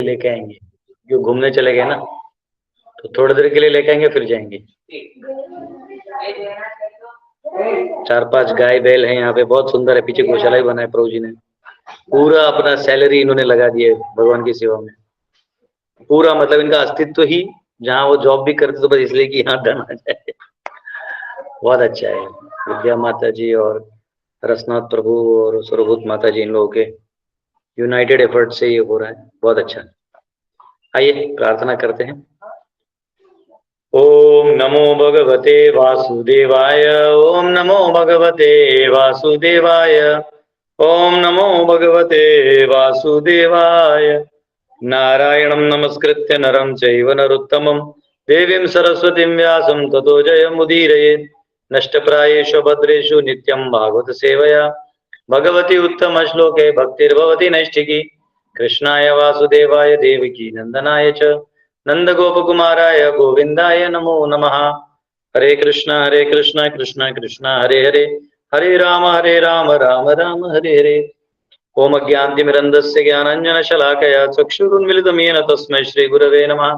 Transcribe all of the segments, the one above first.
लेके आएंगे, जो घूमने चले गए ना, तो थोड़ी देर के लिए लेके आएंगे फिर जाएंगे। 4-5 गाय बैल हैं यहाँ पे, बहुत सुंदर है, पीछे गौशाला ही बना है प्रभु जी ने। पूरा अपना सैलरी इन्होंने लगा दिया भगवान की सेवा में, पूरा मतलब इनका अस्तित्व ही, जहाँ वो जॉब भी करते तो बस इसलिए कि यहाँ धन आ जाए। बहुत अच्छा है। विद्या माता जी और रसनाथ प्रभु और सर्वभूत माता जी, इन लोगों के यूनाइटेड एफर्ट से ये हो रहा है, बहुत अच्छा। आइए प्रार्थना करते हैं। ओम नमो भगवते वासुदेवाय, ओम नमो भगवते वासुदेवाय, ओम नमो भगवते वासुदेवाय। नारायणं नमस्कृत्य नरं चैव नरोत्तमं देवीं सरस्वतीं व्यासं ततो जयमुदीरयेत्। नष्टप्रायेषु भद्रेषु नित्यं भागवत सेवया भगवती उत्तम श्लोके भक्तिर्भवति नैष्ठिकी। कृष्णाय वासुदेवाय देवकी नंदनाय च नंदगोपकुमाराय गोविंदाय नमो नमः। हरे कृष्णा कृष्णा कृष्णा हरे हरे, हरे राम राम राम हरे हरे। ओम अज्ञानतिमिरन्धस्य ज्ञानाञ्जनशलाकया चक्षुरुन्मिलितं येन तस्मै श्रीगुरवे नमः।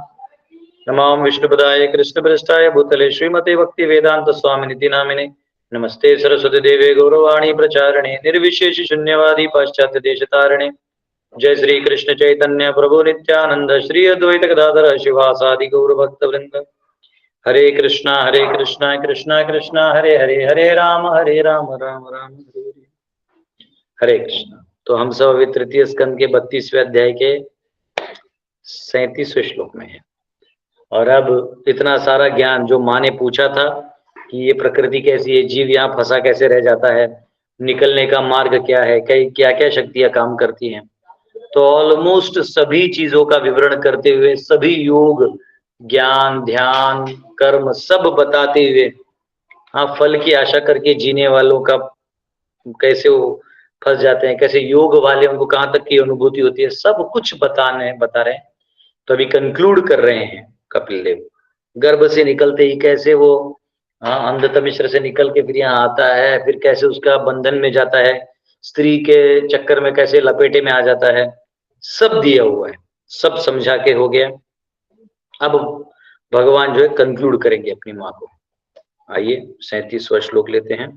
नमो विष्णुपदाय कृष्णप्रेष्ठाय भूतले श्रीमते भक्तिवेदांत स्वामिनिति नामिने। नमस्ते सरस्वती देवे गौरवाणी प्रचारिणे निर्विशेष शून्यवादी पाश्चात्य देशतारिणे। जय श्री कृष्ण चैतन्य प्रभु नित्यानंद श्री अद्वैत गदाधर शिवासादि गौर भक्त वृंद। हरे कृष्णा कृष्णा कृष्णा हरे हरे, हरे राम राम राम हरे हरे। हरे कृष्णा। तो हम सब अभी तृतीय स्कंद के 32वें अध्याय के 37वें श्लोक में है। और अब इतना सारा ज्ञान जो माँ ने पूछा था कि ये प्रकृति कैसी है, जीव यहाँ फंसा कैसे रह जाता है, निकलने का मार्ग क्या है, क्या क्या शक्तियां काम करती हैं, तो ऑलमोस्ट सभी चीजों का विवरण करते हुए, सभी योग ज्ञान ध्यान कर्म सब बताते हुए, हाँ फल की आशा करके जीने वालों का कैसे वो फंस जाते हैं, कैसे योग वाले उनको कहाँ तक की अनुभूति होती है, सब कुछ बता रहे हैं। तो अभी कंक्लूड कर रहे हैं कपिल देव। गर्भ से निकलते ही कैसे वो अंधतमिश्र से निकल के फिर यहाँ आता है, फिर कैसे उसका बंधन में जाता है, स्त्री के चक्कर में कैसे लपेटे में आ जाता है, सब दिया हुआ है, सब समझा के हो गया। अब भगवान जो है कंक्लूड करेंगे अपनी माँ को। आइए 37वां श्लोक लेते हैं।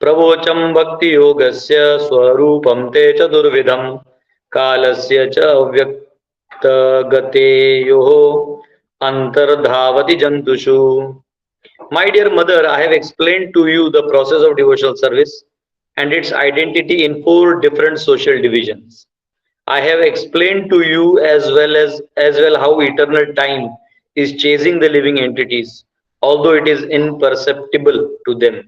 प्रवोचम भक्ति योगस्य स्वरूपम ते चतुर्विधम कालस्य च अव्यक्त गतेयोः अंतर्धावति जंतुषु। My dear mother, I have explained to you the process of devotional service and its identity in 4 different social divisions. I have explained to you as well how eternal time is chasing the living entities, although it is imperceptible to them.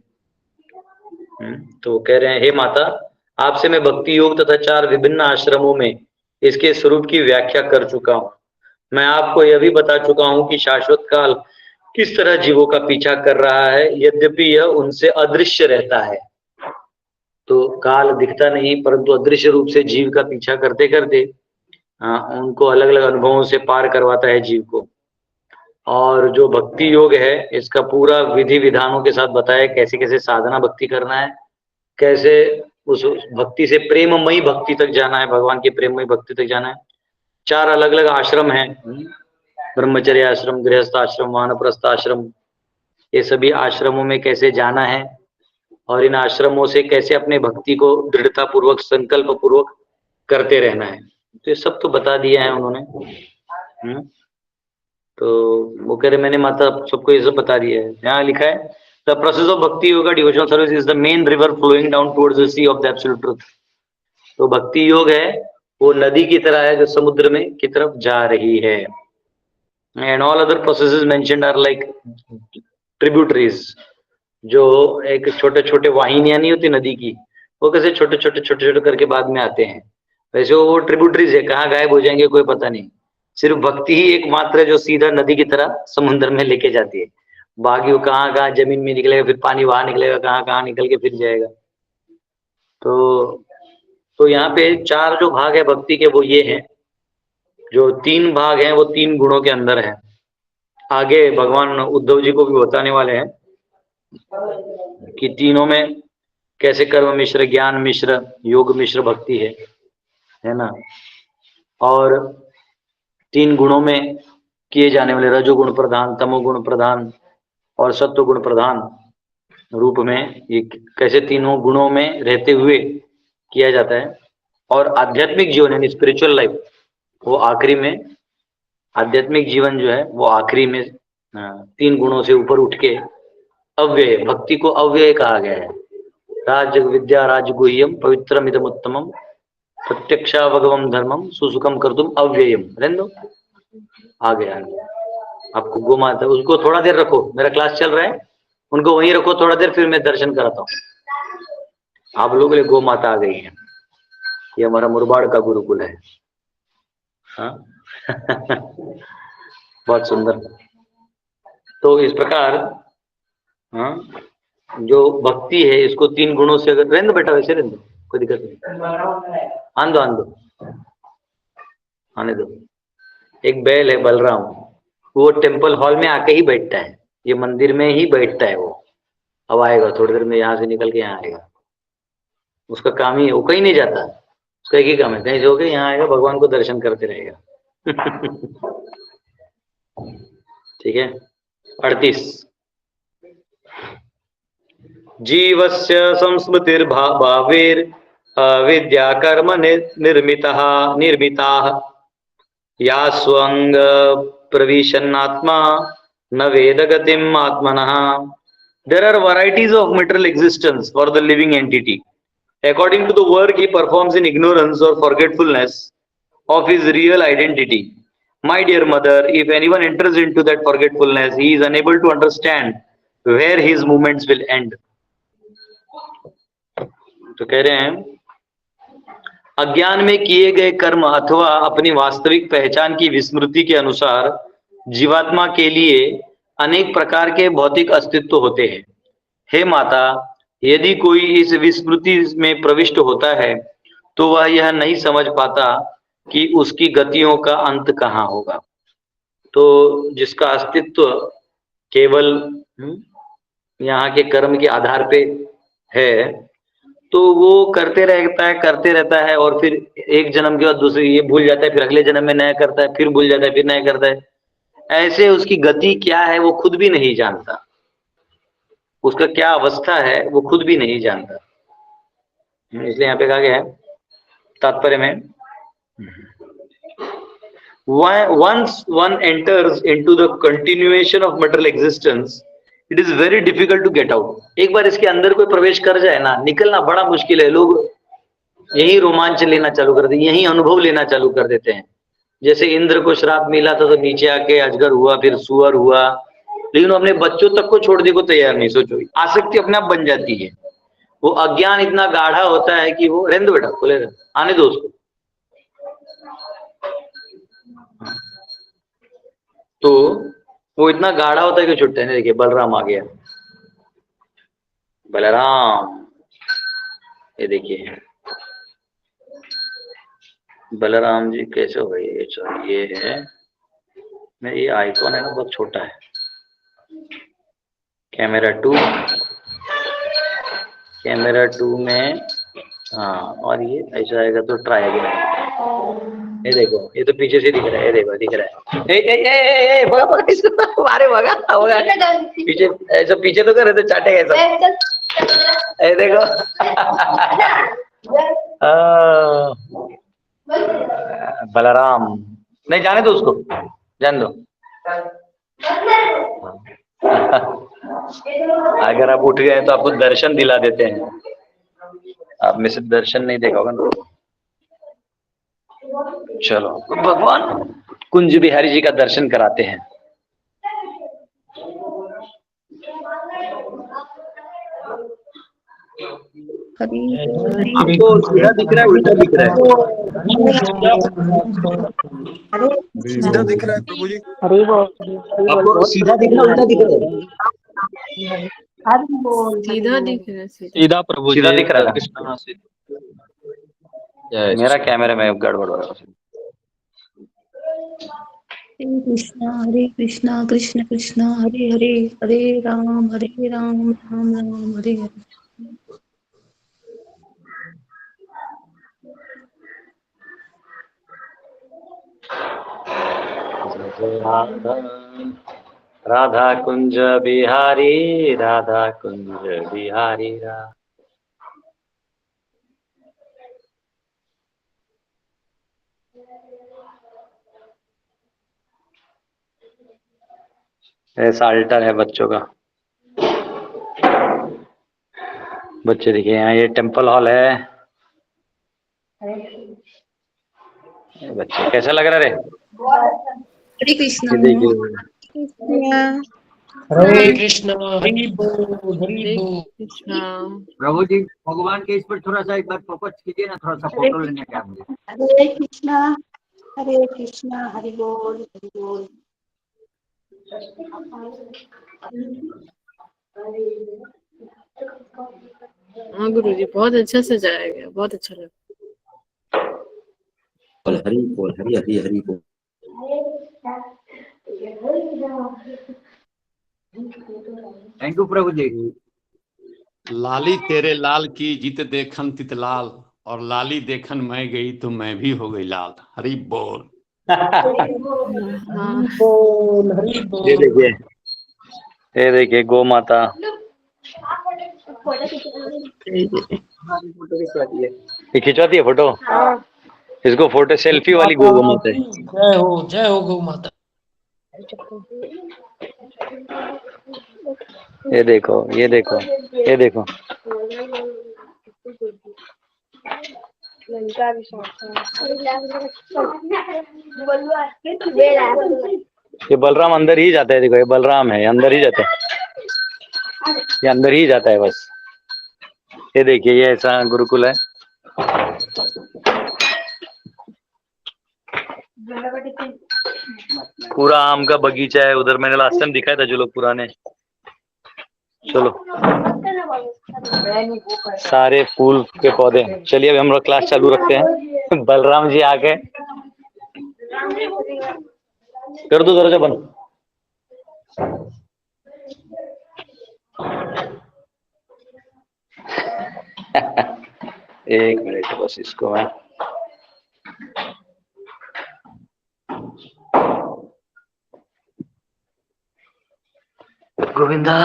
तो कह रहे हैं, हे माता, आपसे मैं भक्ति योग तथा 4 विभिन्न आश्रमों में इसके स्वरूप की व्याख्या कर चुका हूँ। मैं आपको यह भी बता चुका हूँ कि शाश्वत काल किस तरह जीवों का पीछा कर रहा है, यद्यपि यह उनसे अदृश्य रहता है। तो काल दिखता नहीं, परंतु अदृश्य रूप से जीव का पीछा करते करते उनको अलग अलग अनुभवों से पार करवाता है जीव को। और जो भक्ति योग है, इसका पूरा विधि विधानों के साथ बताया कैसे कैसे साधना भक्ति करना है, कैसे उस भक्ति से प्रेममयी भक्ति तक जाना है, भगवान की प्रेममयी भक्ति तक जाना है। 4 अलग अलग आश्रम हैं, ब्रह्मचर्य आश्रम, गृहस्थ आश्रम, वानप्रस्थ आश्रम। ये सभी आश्रमों में कैसे जाना है और इन आश्रमों से कैसे अपने भक्ति को दृढ़ता पूर्वक संकल्प पूर्वक करते रहना है, तो ये सब तो बता दिया है उन्होंने। तो वो कह रहे मैंने माता सबको ये सब बता दिया है। यहाँ लिखा है the process of bhakti yoga devotional service is the main river flowing down towards the sea of the absolute truth. तो भक्ति योग है वो नदी की तरह है जो समुद्र में की तरफ जा रही है। And all other processes mentioned are like tributaries, जो एक छोटे छोटे वाहिनियां नहीं होती नदी की, वो कैसे छोटे छोटे करके बाद में आते हैं, वैसे वो ट्रिब्यूटरीज है, कहाँ गायब हो जाएंगे कोई पता नहीं। सिर्फ भक्ति ही एकमात्र है जो सीधा नदी की तरह समुद्र में लेके जाती है। बाकी वो कहाँ कहाँ जमीन में निकलेगा, फिर पानी वहां निकलेगा, कहाँ कहाँ निकल के फिर जाएगा। तो यहाँ पे 4 जो भाग है भक्ति के वो ये हैं। जो 3 भाग हैं वो 3 गुणों के अंदर है। आगे भगवान उद्धव जी को भी बताने वाले हैं कि तीनों में कैसे कर्म मिश्र, ज्ञान मिश्र, योग मिश्र भक्ति है। है ना। और 3 गुणों में किए जाने वाले रजोगुण प्रधान, तमोगुण प्रधान और सत्वगुण प्रधान रूप में ये कैसे तीनों गुणों में रहते हुए किया जाता है। और आध्यात्मिक जीवन यानी स्पिरिचुअल लाइफ वो आखिरी में, आध्यात्मिक जीवन जो है वो आखिरी में 3 गुणों से ऊपर उठ के अव्यय, भक्ति को अव्यय कहा गया है। राज विद्या राजगुह्यम पवित्रमिदम उत्तमम प्रत्यक्षा भगवम धर्मम सुसुखम कर तुम अव्ययम। रहने दो, आ गया आपको गो माता, उसको थोड़ा देर रखो, मेरा क्लास चल रहा है, उनको वहीं रखो थोड़ा देर, फिर मैं दर्शन कराता हूँ। आप लोगों के लिए गो माता आ गई है, ये हमारा मुरबाड़ का गुरुकुल है। हाँ बहुत सुंदर। तो इस प्रकार हाँ, जो भक्ति है इसको 3 गुणों से, अगर रहने दो बेटा, वैसे रहने दो, कोई दिक्कत नहीं, आन दो आन दो, आने दो। एक बैल है बलराम, वो टेम्पल हॉल में आके ही बैठता है, ये मंदिर में ही बैठता है वो। अब आएगा थोड़ी देर में, यहाँ से निकल के यहाँ आएगा, उसका काम ही है, वो कहीं नहीं जाता, उसका एक ही काम है, कहीं से होके यहाँ आएगा, भगवान को दर्शन करते रहेगा। ठीक है। 38 जीवस्य संस्मृतिर्भावेर विद्या कर्म निर्मिताः या स्वंग प्रविशन्नात्मा न वेद गतिम आत्मनः। There are varieties of material existence for the living entity according to the work he performs in ignorance or forgetfulness of his real identity. My dear mother, if anyone enters into that forgetfulness, he is unable to understand where his movements will end. तो कह रहे हैं अज्ञान में किए गए कर्म अथवा अपनी वास्तविक पहचान की विस्मृति के अनुसार जीवात्मा के लिए अनेक प्रकार के भौतिक अस्तित्व होते हैं। हे माता, यदि कोई इस विस्मृति में प्रविष्ट होता है तो वह यह नहीं समझ पाता कि उसकी गतियों का अंत कहाँ होगा। तो जिसका अस्तित्व केवल यहाँ के कर्म के आधार पे है, तो वो करते रहता है और फिर एक जन्म के बाद दूसरे ये भूल जाता है, फिर अगले जन्म में नया करता है, फिर भूल जाता है, फिर नया करता है। ऐसे उसकी गति क्या है वो खुद भी नहीं जानता, उसका क्या अवस्था है वो खुद भी नहीं जानता। इसलिए यहाँ पे कहा गया है तात्पर्य में, once one enters into the continuation of material existence, it is very difficult to get out. एक बार इसके अंदर कोई प्रवेश कर जाए ना, निकलना बड़ा मुश्किल है। लोग यही रोमांच लेना चालू कर देते, यही अनुभव लेना चालू कर देते हैं। जैसे इंद्र को श्राप मिला था तो नीचे आके अजगर हुआ, फिर सुअर हुआ, लेकिन वो अपने बच्चों तक को छोड़ने को तैयार नहीं। सोचो, आसक्ति अपने आप बन जाती है। वो अज्ञान इतना गाढ़ा होता है कि वो, रहने दो बेटा, खोले आने दो उसको। तो वो इतना गाढ़ा होता है कि छुट्टे नहीं। देखिए बलराम आ गया, बलराम, ये देखिए बलराम जी कैसे हो गए। ये है, मैं ये आइकॉन है ना बहुत छोटा है। कैमरा 2, कैमरा 2 में हाँ, और ये ऐसा आएगा तो ट्राई अगेन। ये देखो, ये तो पीछे से दिख रहा है, ये देखो दिख रहा है। ए भगा भगा इसको, अरे भगा भगा, पीछे ऐसा पीछे तो करे तो चाटेगा ऐसा। ये देखो बलराम, नहीं जाने दो उसको, जान दो। अगर आप उठ गए तो आपको दर्शन दिला देते हैं। आप में से दर्शन नहीं देखा होगा ना। चलो भगवान कुंज बिहारी जी का दर्शन कराते हैं। आपको सीधा दिख रहा है उल्टा दिख रहा है? सीधा दिख रहा है प्रभु जी। आपको सीधा दिख रहा है उल्टा दिख रहा है? सीधा दिख रहा है। सीधा प्रभु जी, सीधा दिख रहा है। मेरा कैमरा में गड़बड़ हो रहा है। हरे कृष्णा कृष्ण कृष्ण हरे हरे, हरे राम राम राम हरे हरे। राधा राधा कुंज बिहारी राधा कुंज बिहारी ऐसा अल्टर है बच्चों का। बच्चे देखिए यहाँ ये टेम्पल हॉल है। बच्चे कैसा लग रहा रे? हरे कृष्णा। ये देखिए हरे कृष्णा हरि बोल हरि बोल। प्रभु जी भगवान के इस पर थोड़ा सा एक बार फोकस कीजिए ना, थोड़ा सा फोटो लेने का मुझे। हरे कृष्णा हरि बोल हरि बोल। हाँ गुरु जी बहुत अच्छा सजाया गया, बहुत अच्छा लगा। हरि बोल हरि हरि हरि बोल। थैंक यू प्रभु जी। लाली तेरे लाल की जीत देखन तितलाल, और लाली देखन मैं गई तो मैं भी हो गई लाल। हरि बोल। हाँ बोल हरि ये बोल। देखिए गौ माता। ये खिंचवाती है फोटो। इसको फोटो सेल्फी वाली गौ माता है। जय हो गौ माता। ये देखो ये देखो ये देखो। ये बलराम अंदर ही जाता है। देखो ये बलराम है, अंदर ही जाता है, ये अंदर ही जाता है बस। ये देखिए ये ऐसा गुरुकुल है। पूरा आम का बगीचा है उधर। मैंने लास्ट टाइम दिखाया था जो लोग पुराने। चलो सारे फूल के पौधे। चलिए अभी हम लोग क्लास चालू रखते हैं। बलराम जी आके कर दो दरवाजा बंद। एक मिनट बस इसको मैं गोविंदा।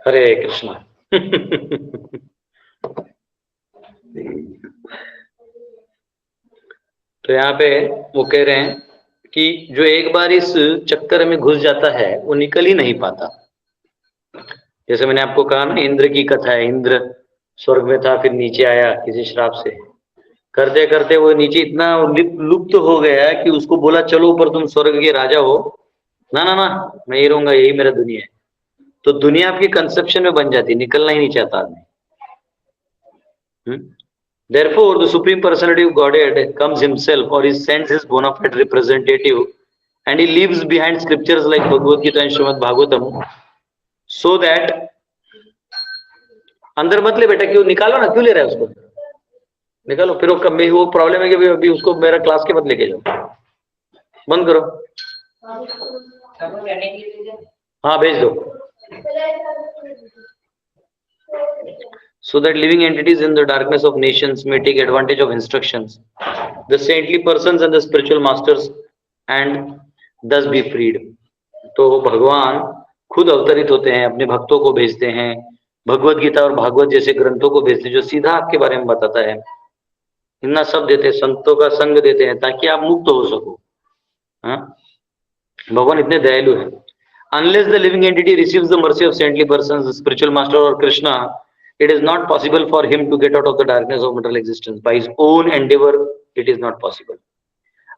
हरे कृष्णा। तो यहाँ पे वो कह रहे हैं कि जो एक बार इस चक्कर में घुस जाता है वो निकल ही नहीं पाता। जैसे मैंने आपको कहा ना, इंद्र की कथा है। इंद्र स्वर्ग में था, फिर नीचे आया किसी श्राप से। करते करते वो नीचे इतना लुप्त हो गया कि उसको बोला चलो ऊपर, तुम स्वर्ग के राजा हो। ना ना ना, मैं यही रहूंगा, यही मेरा दुनिया है। तो दुनिया आपकी कंसेप्शन में बन जाती, निकलना ही नहीं चाहता आदमी। Therefore, the Supreme Personality of Godhead comes himself, or he sends his bona fide representative, and he leaves behind scriptures like Bhagavad Gita and Srimad Bhagavatam, so that अंदर मत ले बेटा, क्यों निकालो ना, क्यों ले रहा है उसको? निकालो। फिर वो प्रॉब्लम है कि अभी उसको मेरा क्लास के मत लेके जाओ, बंद करो। हाँ भेज दो। So that living entities in the darkness of nations may take advantage of instructions, the saintly persons and the spiritual masters, and thus be freed. तो भगवान खुद अवतरित होते हैं, अपने भक्तों को भेजते हैं, भगवत गीता और भागवत जैसे ग्रंथों को भेजते हैं जो सीधा आपके बारे में बताता है। इतना सब देते हैं, संतों का संग देते हैं ताकि आप मुक्त हो सको। हाँ, भगवान इतने दयालु हैं। Unless the living entity receives the mercy of saintly persons, the spiritual master or Krishna, it is not possible for him to get out of the darkness of material existence. By his own endeavor, it is not possible.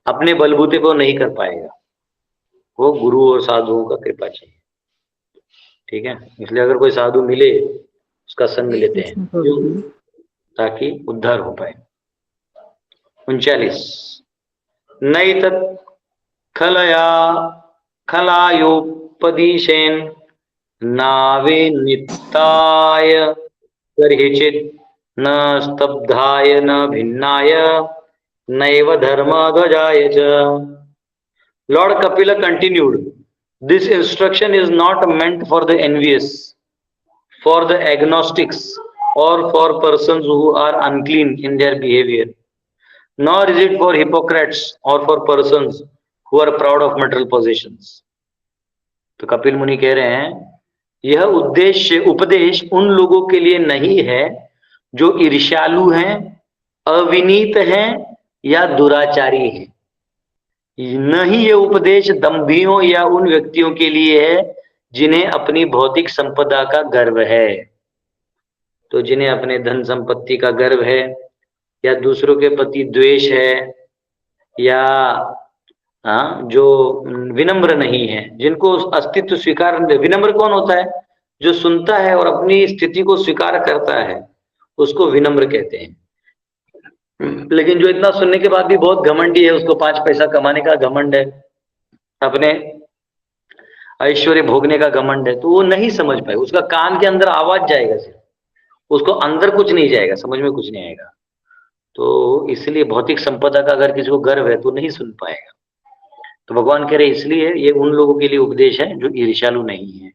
अपने बलबूते को नहीं कर पाएगा, वो गुरु और साधुओं का कृपा चाहिए। ठीक है, इसलिए अगर कोई साधु मिले उसका संग लेते हैं, क्यों? ताकि उद्धार हो पाए। 39 नैतत् खलायोपदिशेन नावे नित्ताय कर्हिचित् न स्तब्धाय न भिन्नाय नैव धर्मध्वजाय च. Lord Kapila continued, this instruction is not meant for the envious, for the agnostics, or for persons who are unclean in their behavior, nor is it for hypocrites or for persons who are proud of material possessions. तो कपिल मुनि कह रहे हैं यह उपदेश उन लोगों के लिए नहीं है जो ईर्ष्यालु हैं, अविनीत हैं या दुराचारी हैं. नहीं ये उपदेश दंभियों या उन व्यक्तियों के लिए है जिन्हें अपनी भौतिक संपदा का गर्व है. तो जिन्हें अपने धन संपत्ति का गर्व है, या दूसरों के प्रति द्वेष है, या जो विनम्र नहीं है, जिनको अस्तित्व स्वीकार. विनम्र कौन होता है? जो सुनता है और अपनी स्थिति को स्वीकार करता है, उसको विनम्र कहते हैं. लेकिन जो इतना सुनने के बाद भी बहुत घमंडी है, उसको 5 पैसा कमाने का घमंड है, अपने ऐश्वर्य भोगने का घमंड है, तो वो नहीं समझ पाए. उसका कान के अंदर आवाज जाएगा सिर्फ, उसको अंदर कुछ नहीं जाएगा, समझ में कुछ नहीं आएगा. तो इसलिए भौतिक संपदा का अगर किसी को गर्व है तो नहीं सुन पाएगा. तो भगवान कह रहे इसलिए ये उन लोगों के लिए उपदेश है जो ईर्ष्यालु नहीं है.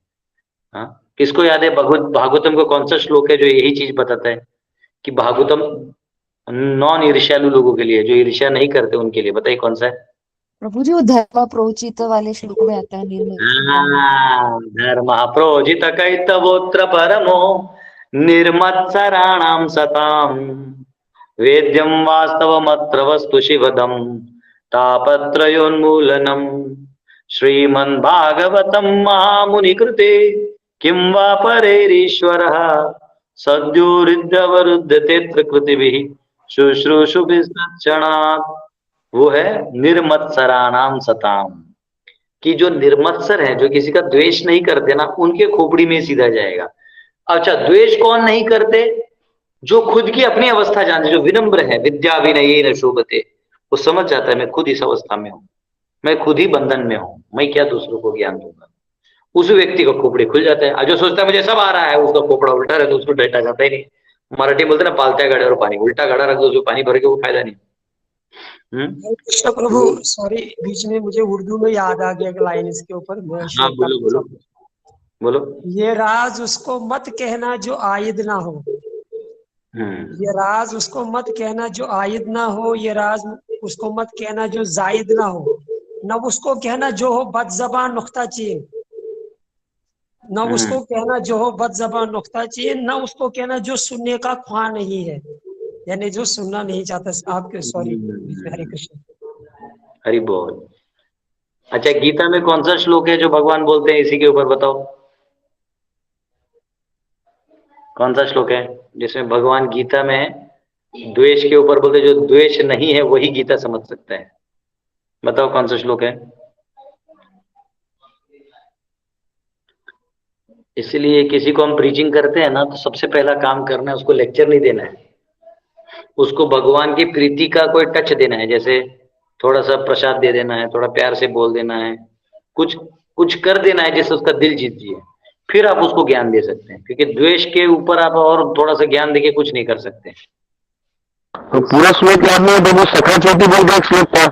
हाँ, किसको याद है भागवतम का कौन सा श्लोक है जो यही चीज बताता है कि भागवतम नॉन ईर्ष्यालु लोगों के लिए, जो ईर्ष्या नहीं करते उनके लिए? बताइए कौन सा है? प्रभु जी वो धर्म प्रोचित वाले श्लोक में आता है निर्मल. धर्म प्रोजित कैतवोत्र परमो निर्मत्सराणाम सताम वेद्यम वास्तवमत्र वस्तु शिवदम तापत्रयोन्मूलनम श्रीमन् भागवतम महामुनि कृते किं वा परेरीश्वरः सद्यो हृदयवरुध्यते कृतिभिः शुश्रूषुभिस्तत्क्षणात्. वो है निर्मत्सराणाम सताम, कि जो निर्मत्सर है, जो किसी का द्वेष नहीं करते ना, उनके खोपड़ी में सीधा जाएगा. अच्छा, द्वेष कौन नहीं करते? जो खुद की अपनी अवस्था जानते, जो विनम्र है. विद्या विनयेन शोभते, वो समझ जाता है मैं खुद इस अवस्था में हूँ, मैं खुद ही बंधन में हूँ, मैं क्या दूसरों को ज्ञान दूंगा. उस व्यक्ति का खोपड़ी खुल जाता है. जो सोचता है मुझे सब आ रहा है, उसका खोपड़ा उल्टा रहता है, उसको डटा जाता ही नहीं. मराठी बोलते ना, पालत्या गाड्या और पानी. उल्टा गाड़ा रख दो, उसमें पानी भर के वो फायदा नहीं. कृष्ण प्रभु, सॉरी बीच में मुझे उर्दू में याद आ गया एक लाइन इसके ऊपर. हाँ बोलो बोलो बोलो. ये राज उसको मत कहना जो आयद ना हो. ये राज उसको मत कहना जो आयद ना हो. ये राज उसको मत कहना जो जायद ना हो. न उसको कहना जो हो बदजबान नुक्ता चीन. न उसको कहना जो हो बदजबान नुक्ता चीन. न उसको कहना जो सुनने का ख्वाह नहीं है, यानी जो सुनना नहीं चाहता. आपके सॉरी. हरे कृष्ण. हरि बोल. अच्छा, गीता में कौन सा श्लोक है जो भगवान बोलते हैं इसी के ऊपर? बताओ कौन सा श्लोक है जिसमें भगवान गीता में द्वेष के ऊपर बोलते? जो द्वेष नहीं है वही गीता समझ सकता है. बताओ कौन सा श्लोक है? इसलिए किसी को हम प्रीचिंग करते हैं ना, तो सबसे पहला काम करना है उसको लेक्चर नहीं देना है, उसको भगवान की प्रीति का कोई टच देना है. जैसे थोड़ा सा प्रसाद दे देना है, थोड़ा प्यार से बोल देना है, कुछ कर देना है जिससे उसका दिल जीत जिए. फिर आप उसको ज्ञान दे सकते हैं, क्योंकि द्वेष के ऊपर आप और थोड़ा सा ज्ञान देके कुछ नहीं कर सकते. तो पूरा श्लोक याद नहीं है, वो सखा चेती बोल के एक श्लोक था.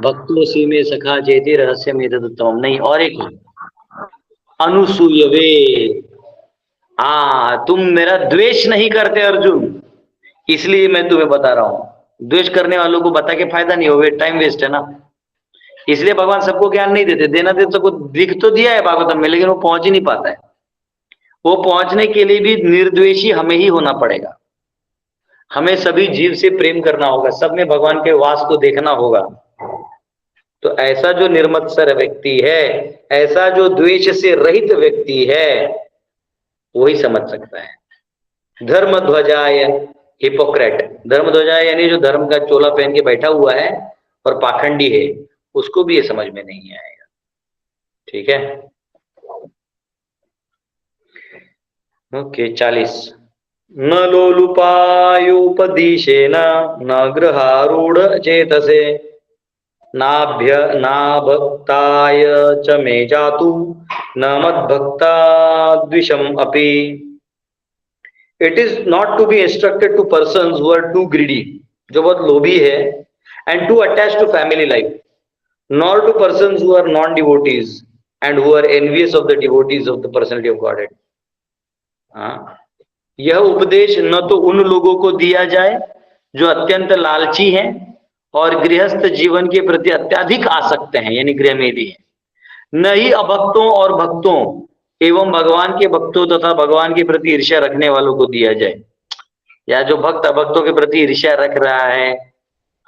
भक्तोसी में सखा चेती रहस्य में तत्तम. नहीं, और एक अनुसूयवे. हाँ, तुम मेरा द्वेष नहीं करते अर्जुन, इसलिए मैं तुम्हें बता रहा हूं. द्वेष करने वालों को बता के फायदा नहीं होगा, टाइम वेस्ट है ना. इसलिए भगवान सबको ज्ञान नहीं देते. देना देते सबको दिख तो दिया है भागवतम में, लेकिन वो पहुंच ही नहीं पाता है. वो पहुंचने के लिए भी निर्द्वेषी हमें ही होना पड़ेगा. हमें सभी जीव से प्रेम करना होगा, सब में भगवान के वास को देखना होगा. तो ऐसा जो निर्मत्सर व्यक्ति है, ऐसा जो द्वेष से रहित व्यक्ति है, वही समझ सकता है. धर्म ध्वजाय हिपोक्रेट. धर्म ध्वजाय यानी जो धर्म का चोला पहन के बैठा हुआ है और पाखंडी है, उसको भी ये समझ में नहीं आएगा. ठीक है. ओके. 40. न लोलुपायोपदिशेन न गृहारूढ़ चेतसे नाभक्ताय च मे जातु न मद्भक्ता द्विषम अपि. It is not to be instructed to persons who are too greedy, जो बहुत लोभी है, and too attached to family life, nor to persons who are non-devotees and who are envious of the devotees of the personality of Godhead. हाँ, यह उपदेश न तो उन लोगों को दिया जाए जो अत्यंत लालची हैं और गृहस्थ जीवन के प्रति अत्यधिक आसक्त हैं, यानी गृहमेधी हैं, न ही अभक्तों और भक्तों एवं भगवान के भक्तों तथा भगवान के प्रति ईर्ष्या रखने वालों को दिया जाए। या जो भक्त अभक्तों के प्रति ईर्ष्या रख रहा है,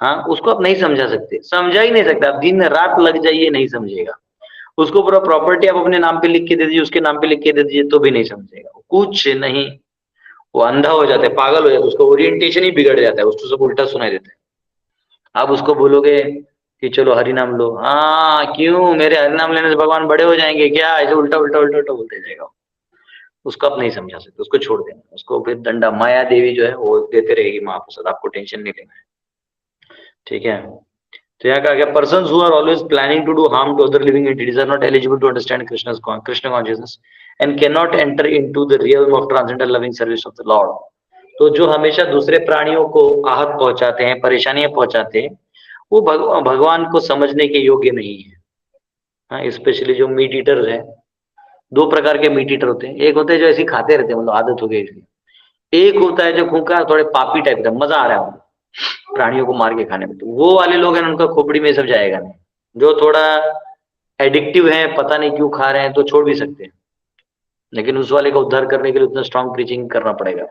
हाँ, उसको आप नहीं समझा सकते, समझा ही नहीं सकते। आप दिन रात लग जाइए, नहीं समझेगा। उसको पूरा प्रॉपर्टी आप अपने नाम पे लिख के दे दीजिए, उसके नाम पे लिख के दे दीजिए, तो भी नहीं समझेगा, कुछ नहीं। वो अंधा हो जाता है, पागल हो जाता है, उसका ओरिएंटेशन ही बिगड़ जाता है, उसको सब उल्टा सुनाई देता है। आप उसको बोलोगे कि चलो हरि नाम लो, हाँ क्यों, मेरे हरि नाम लेने से भगवान बड़े हो जाएंगे क्या, ऐसे उल्टा उल्टा उल्टा उल्टा बोलते जाएगा। उसको आप नहीं समझा सकते, उसको छोड़ देना, उसको फिर दंडा माया देवी जो है वो देते रहेगी महाप्रसाद, आपको टेंशन नहीं लेना है, ठीक है। तो यहाँ कहा गया, persons who are always planning to do harm to other living entities are not eligible to understand Krishna consciousness and can not enter into the realm of transcendental loving service of the lord. तो जो हमेशा दूसरे प्राणियों को आहत पहुंचाते हैं, परेशानियां पहुंचाते हैं, वो भगवान को समझने के योग्य नहीं है। हाँ, स्पेशली जो मीट ईटर है, दो प्रकार के मीट ईटर होते हैं। एक होते हैं जो ऐसे खाते रहते हैं, मतलब आदत हो गई इसलिए। एक होता है जो खूंखार, थोड़े पापी टाइप का, मजा आ रहा है प्राणियों को मार के खाने में, तो वो वाले लोग हैं, उनका खोपड़ी में सब जाएगा नहीं। जो थोड़ा एडिक्टिव है, पता नहीं क्यों खा रहे हैं, तो छोड़ भी सकते हैं, लेकिन उस वाले का उद्धार करने के लिए उतना स्ट्रांग प्रीचिंग करना पड़ेगा।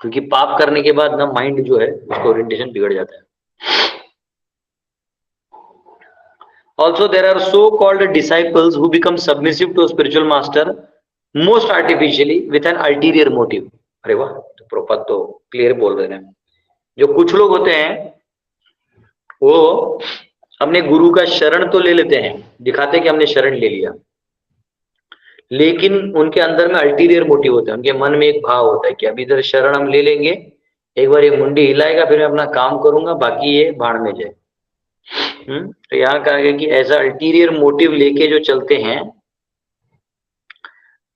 क्योंकि पाप करने के बाद ना माइंड जो है उसका ओरिएंटेशन बिगड़ जाता है। Also, there are so-called disciples who become submissive to a spiritual master most artificially with an ulterior motive. अरे वाह, तो प्रॉपर तो क्लियर बोल रहे हैं। जो कुछ लोग होते हैं वो अपने गुरु का शरण तो ले लेते हैं, दिखाते हैं कि हमने शरण ले लिया, लेकिन उनके अंदर में अल्टीरियर मोटिव होता है। उनके मन में एक भाव होता है कि अभी इधर शरण हम ले लेंगे, एक बार ये मुंडी हिलाएगा, फिर मैं अपना काम करूंगा, बाकी ये भाड़ में जाए। तो यहाँ कहा गया कि ऐसा अल्टीरियर मोटिव लेके जो चलते हैं,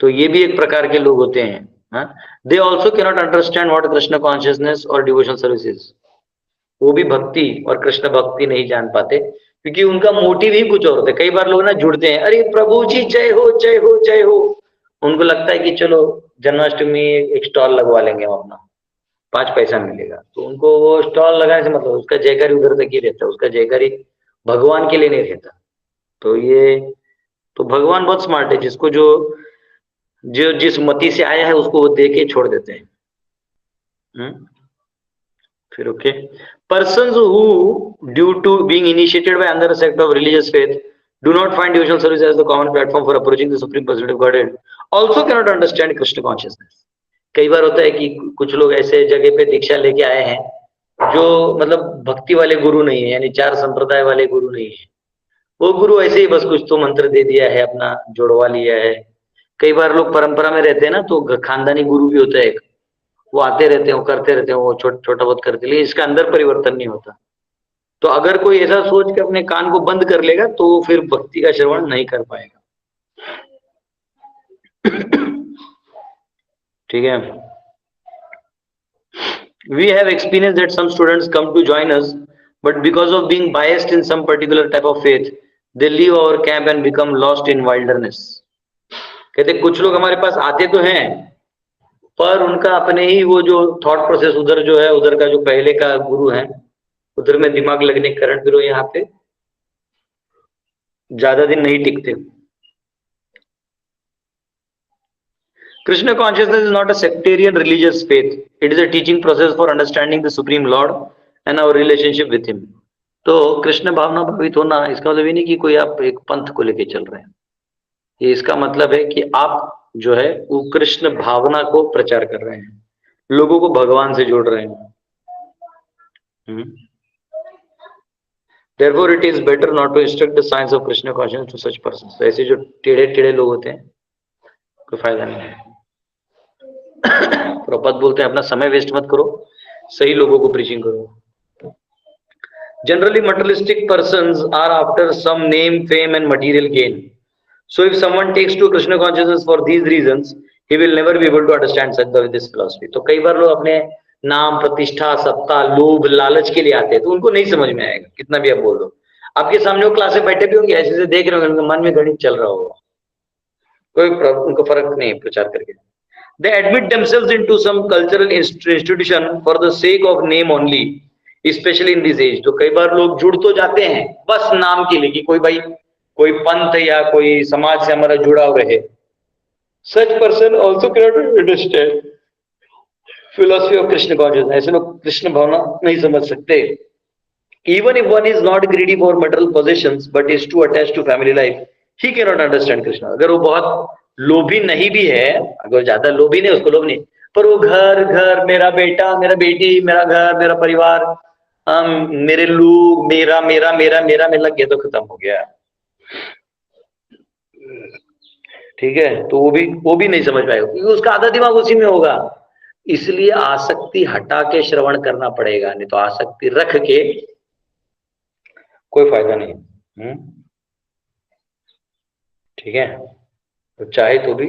तो ये भी एक प्रकार के लोग होते हैं। They also cannot understand what Krishna consciousness और डिवोशनल सर्विसेज। वो भी भक्ति और कृष्ण भक्ति नहीं जान पाते, क्योंकि उनका मोटिव ही कुछ और होता है। कई बार लोग ना जुड़ते हैं, अरे प्रभु जी जय हो जय हो जय हो। उनको लगता है कि चलो जन्माष्टमी एक स्टॉल लगवा लेंगे हम अपना, 5 पैसा मिलेगा। तो उनको वो स्टॉल लगाने से मतलब उसका जयकारी उधर तक ही रहता है, उसका जयकारी भगवान के लिए नहीं रहता। तो ये तो भगवान बहुत स्मार्ट है, जिसको जो जिस मति से आया है उसको वो दे के छोड़ देते हैं। फिर okay, persons who due to being initiated by another sect of religious faith do not find devotional service as the common platform for approaching the supreme personality of Godhead also cannot understand Krishna consciousness. कई बार होता है कि कुछ लोग ऐसे जगह पे दीक्षा लेके आए हैं जो मतलब भक्ति वाले गुरु नहीं है, यानी 4 संप्रदाय वाले गुरु नहीं है। वो गुरु ऐसे ही बस कुछ तो मंत्र दे दिया है, अपना जोड़वा लिया है। कई बार लोग परंपरा में रहते हैं ना, तो खानदानी गुरु भी होता है एक, वो आते रहते हैं, वो करते रहते हैं, वो छोटा बहुत करते, लेकिन इसका अंदर परिवर्तन नहीं होता। तो अगर कोई ऐसा सोच के अपने कान को बंद कर लेगा तो फिर भक्ति का श्रवण नहीं कर पाएगा। ठीक है। We have experienced that some students come to join us, but because of being biased in some particular type of faith, they leave our camp and become lost in wilderness. कहते कुछ लोग हमारे पास आते तो हैं, पर उनका अपने ही वो जो थॉट प्रोसेस उधर जो है, उधर का जो पहले का गुरु है, उधर में दिमाग लगने के कारण फिर वो यहाँ पे ज्यादा दिन नहीं टिकते। Krishna consciousness is not a sectarian religious faith. It is a teaching process for understanding the Supreme Lord and our relationship with Him. तो कृष्ण भावना भावित होना इसका मतलब ये नहीं कि कोई आप एक पंथ को लेके चल रहे हैं। ये इसका मतलब है कि आप जो है वो कृष्ण भावना को प्रचार कर रहे हैं, लोगों को भगवान से जोड़ रहे हैं। Therefore, it is better not to instruct the science of Krishna consciousness to such persons. तो ऐसे जो टेढ़े लोग होते हैं कोई फायदा नहीं है। प्रभुपाद बोलते हैं अपना समय वेस्ट मत करो, सही लोगों को प्रीचिंग करो। Generally, materialistic persons are after some name, fame, and material gain. So, if someone takes to Krishna consciousness for these reasons, he will never be able to understand such this philosophy. तो कई बार लोग अपने नाम, प्रतिष्ठा, सत्ता, लोभ, लालच के लिए आते हैं, तो उनको नहीं समझ में आएगा कितना भी आप बोल दो। आपके सामने वो क्लास में बैठे भी होंगे, ऐसे से देख रहे होंगे, उनके मन में गणित चल रहा होगा, उनको फर्क नहीं प्रचार करके। They admit themselves into some cultural institution for the sake of name only, especially in this age। तो कई बार लोग जुड़ तो जाते हैं बस नाम के लिए कि कोई भाई कोई पंथ या कोई समाज से हमारा जुड़ा हुआ रहे। Such person also cannot understand philosophy of Krishna consciousness। ऐसे लोग कृष्ण भावना नहीं समझ सकते। Even if one is not greedy for material possessions but is too attached to family life, he cannot understand Krishna। अगर वो बहुत लोभी नहीं भी है, अगर ज्यादा लोभी नहीं, उसको लोभ नहीं, पर वो घर मेरा बेटा, मेरा बेटी, मेरा घर, मेरा परिवार, मेरे लोग, मेरा मेरा मेरा मेरा में लग गया तो खत्म हो गया। ठीक है, तो वो भी नहीं समझ पाएगा क्योंकि उसका आधा दिमाग उसी में होगा। इसलिए आसक्ति हटा के श्रवण करना पड़ेगा, नहीं तो आसक्ति रख के कोई फायदा नहीं। ठीक है, तो चाहे तो भी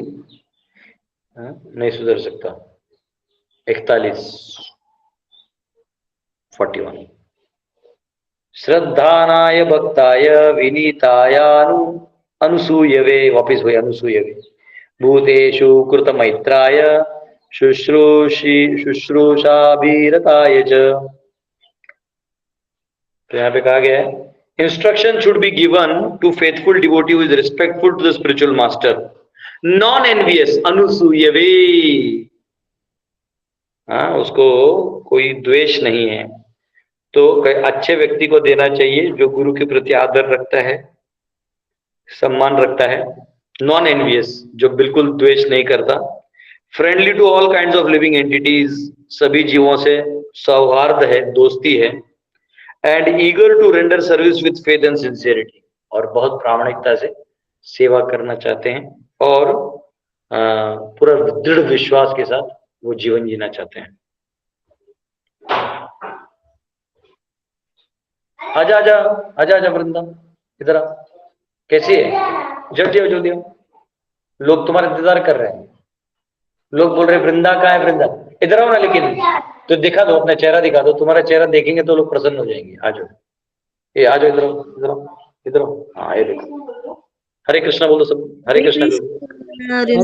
नहीं सुधर सकता। 41 श्रद्धानाय भक्ताय विनीताय अनुसूयवे, वापिस हुए अनुसूयवे, भूतेषु कृत मैत्राय शुश्रूषाभिरताय च। तो यहाँ पे कहा गया है instruction should be given to faithful devotee who is respectful to the spiritual master, non envious, अनुसूयवे। हाँ, उसको कोई द्वेष नहीं है, तो अच्छे व्यक्ति को देना चाहिए जो गुरु के प्रति आदर रखता है, सम्मान रखता है। नॉन एनवियस, जो बिल्कुल द्वेष नहीं करता। Friendly to all kinds of living entities, सभी जीवों से सौहार्द है, दोस्ती है। And eager to render service with faith and sincerity, और बहुत प्रामाणिकता से सेवा करना चाहते हैं और पूरा दृढ़ विश्वास के साथ वो जीवन जीना चाहते हैं। आजा आजा आजा आजा वृंदा, इधर आ। कैसी है? जल्दी आओ जल्दी आओ, लोग तुम्हारा इंतजार कर रहे हैं। लोग बोल रहे वृंदा कहाँ है? वृंदा इधर आओ ना, लेकिन तो दिखा दो, अपना चेहरा दिखा दो। तुम्हारा चेहरा देखेंगे तो लोग प्रसन्न हो जाएंगे। आ जाओ, ये आ जाओ, इधर आओ इधर आओ इधर आओ। हाँ, ये देखो, हरे कृष्णा बोलो सब, हरे कृष्णा बोलो। हरे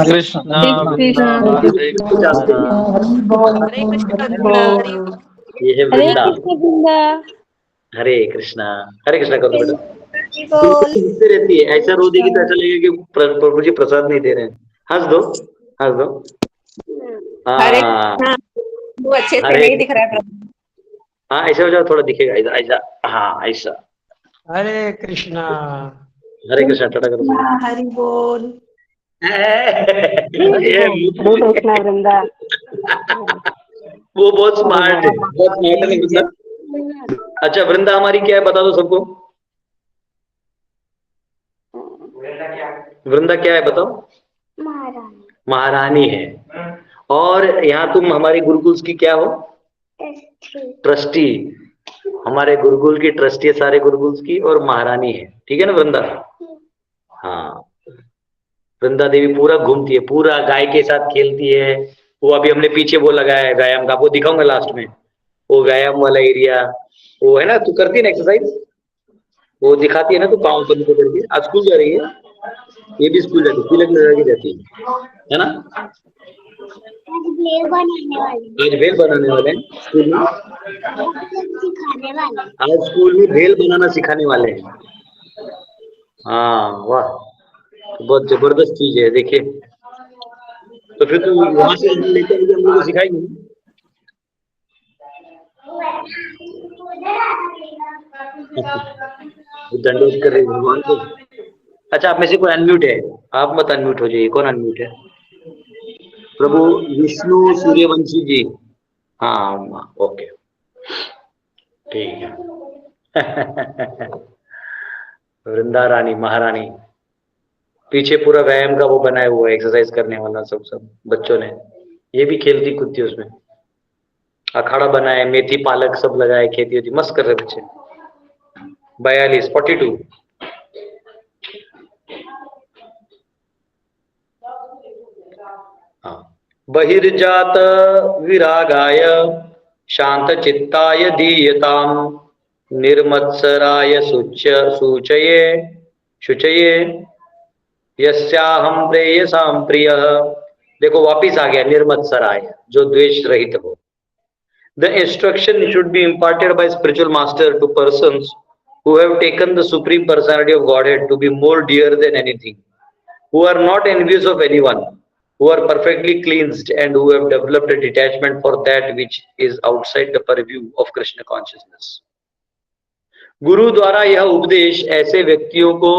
कृष्ण ये है वृंदा। हरे कृष्णा कर दो बेटा। हंसते रहती है, ऐसा रो देगी तो ऐसा लगेगा कि प्रभु जी प्रसाद नहीं दे रहे हैं। हंस दो हंस दो। हाँ, वो अच्छे से नहीं दिख रहा है। हाँ, ऐसा हो जाओ, थोड़ा दिखेगा ऐसा ऐसा। हाँ, ऐसा। हरे कृष्णा टाटा करो। हरि बोल। कृष्णा वृंदा, वो बहुत स्मार्ट है, बहुत स्मार्ट है वृंदा। अच्छा, वृंदा हमारी क्या है बता दो सबको। वृंदा क्या है बताओ? महारानी है। और यहाँ तुम हमारे गुरुकुल की क्या हो? ट्रस्टी। हमारे गुरुकुल की ट्रस्टी है, सारे गुरुकुल की, और महारानी है। ठीक है ना वृंदा? हाँ, वृंदा देवी पूरा घूमती है, पूरा गाय के साथ खेलती है। वो अभी हमने पीछे वो लगाया है व्यायाम का, वो दिखाऊंगा लास्ट में। वो व्यायाम वाला एरिया वो है ना, तू करती है ना एक्सरसाइज, वो दिखाती है ना, तो पाँव को नीचे करके। आज स्कूल जा रही है, ये भी स्कूल जाती है, तिलक लगा के जाती है ना। आज भेल बनाने वाले हैं स्कूल में, आज स्कूल में भेल बनाना सिखाने वाले हैं। हाँ, वाह, बहुत जबरदस्त चीज है। देखिए, तो फिर तो वहां से लेकर हम लोग को सिखाएंगे। दंडोत कर रहे भगवान को। अच्छा, आप में से कोई अनम्यूट है? आप मत अनम्यूट हो जाइए। कौन अनम्यूट है? प्रभु विष्णु सूर्यवंशी जी। हाँ, ओके, ठीक है। वृंदा रानी, महारानी। पीछे पूरा व्यायाम का वो बनाया हुआ है, एक्सरसाइज करने वाला सब बच्चों ने। ये भी खेलती कूदती उसमें, अखाड़ा बनाए, मेथी पालक सब लगाए, खेती होती, मस्त कर रहे बच्चे। 42 हाँ, बहिर्जात विरागाय शांत चित्ताय दीयताम निर्मत्सराय सूचये शुचये यस्याहं प्रेयसां प्रियः। देखो वापिस आ गया निर्मत्सराय, जो द्वेष रहित हो। The instruction should be imparted by spiritual master to persons who have taken the supreme personality of Godhead to be more dear than anything, who are not envious of anyone, who are perfectly cleansed, and who have developed a detachment for that which is outside the purview of Krishna consciousness. गुरु द्वारा यह उपदेश ऐसे व्यक्तियों को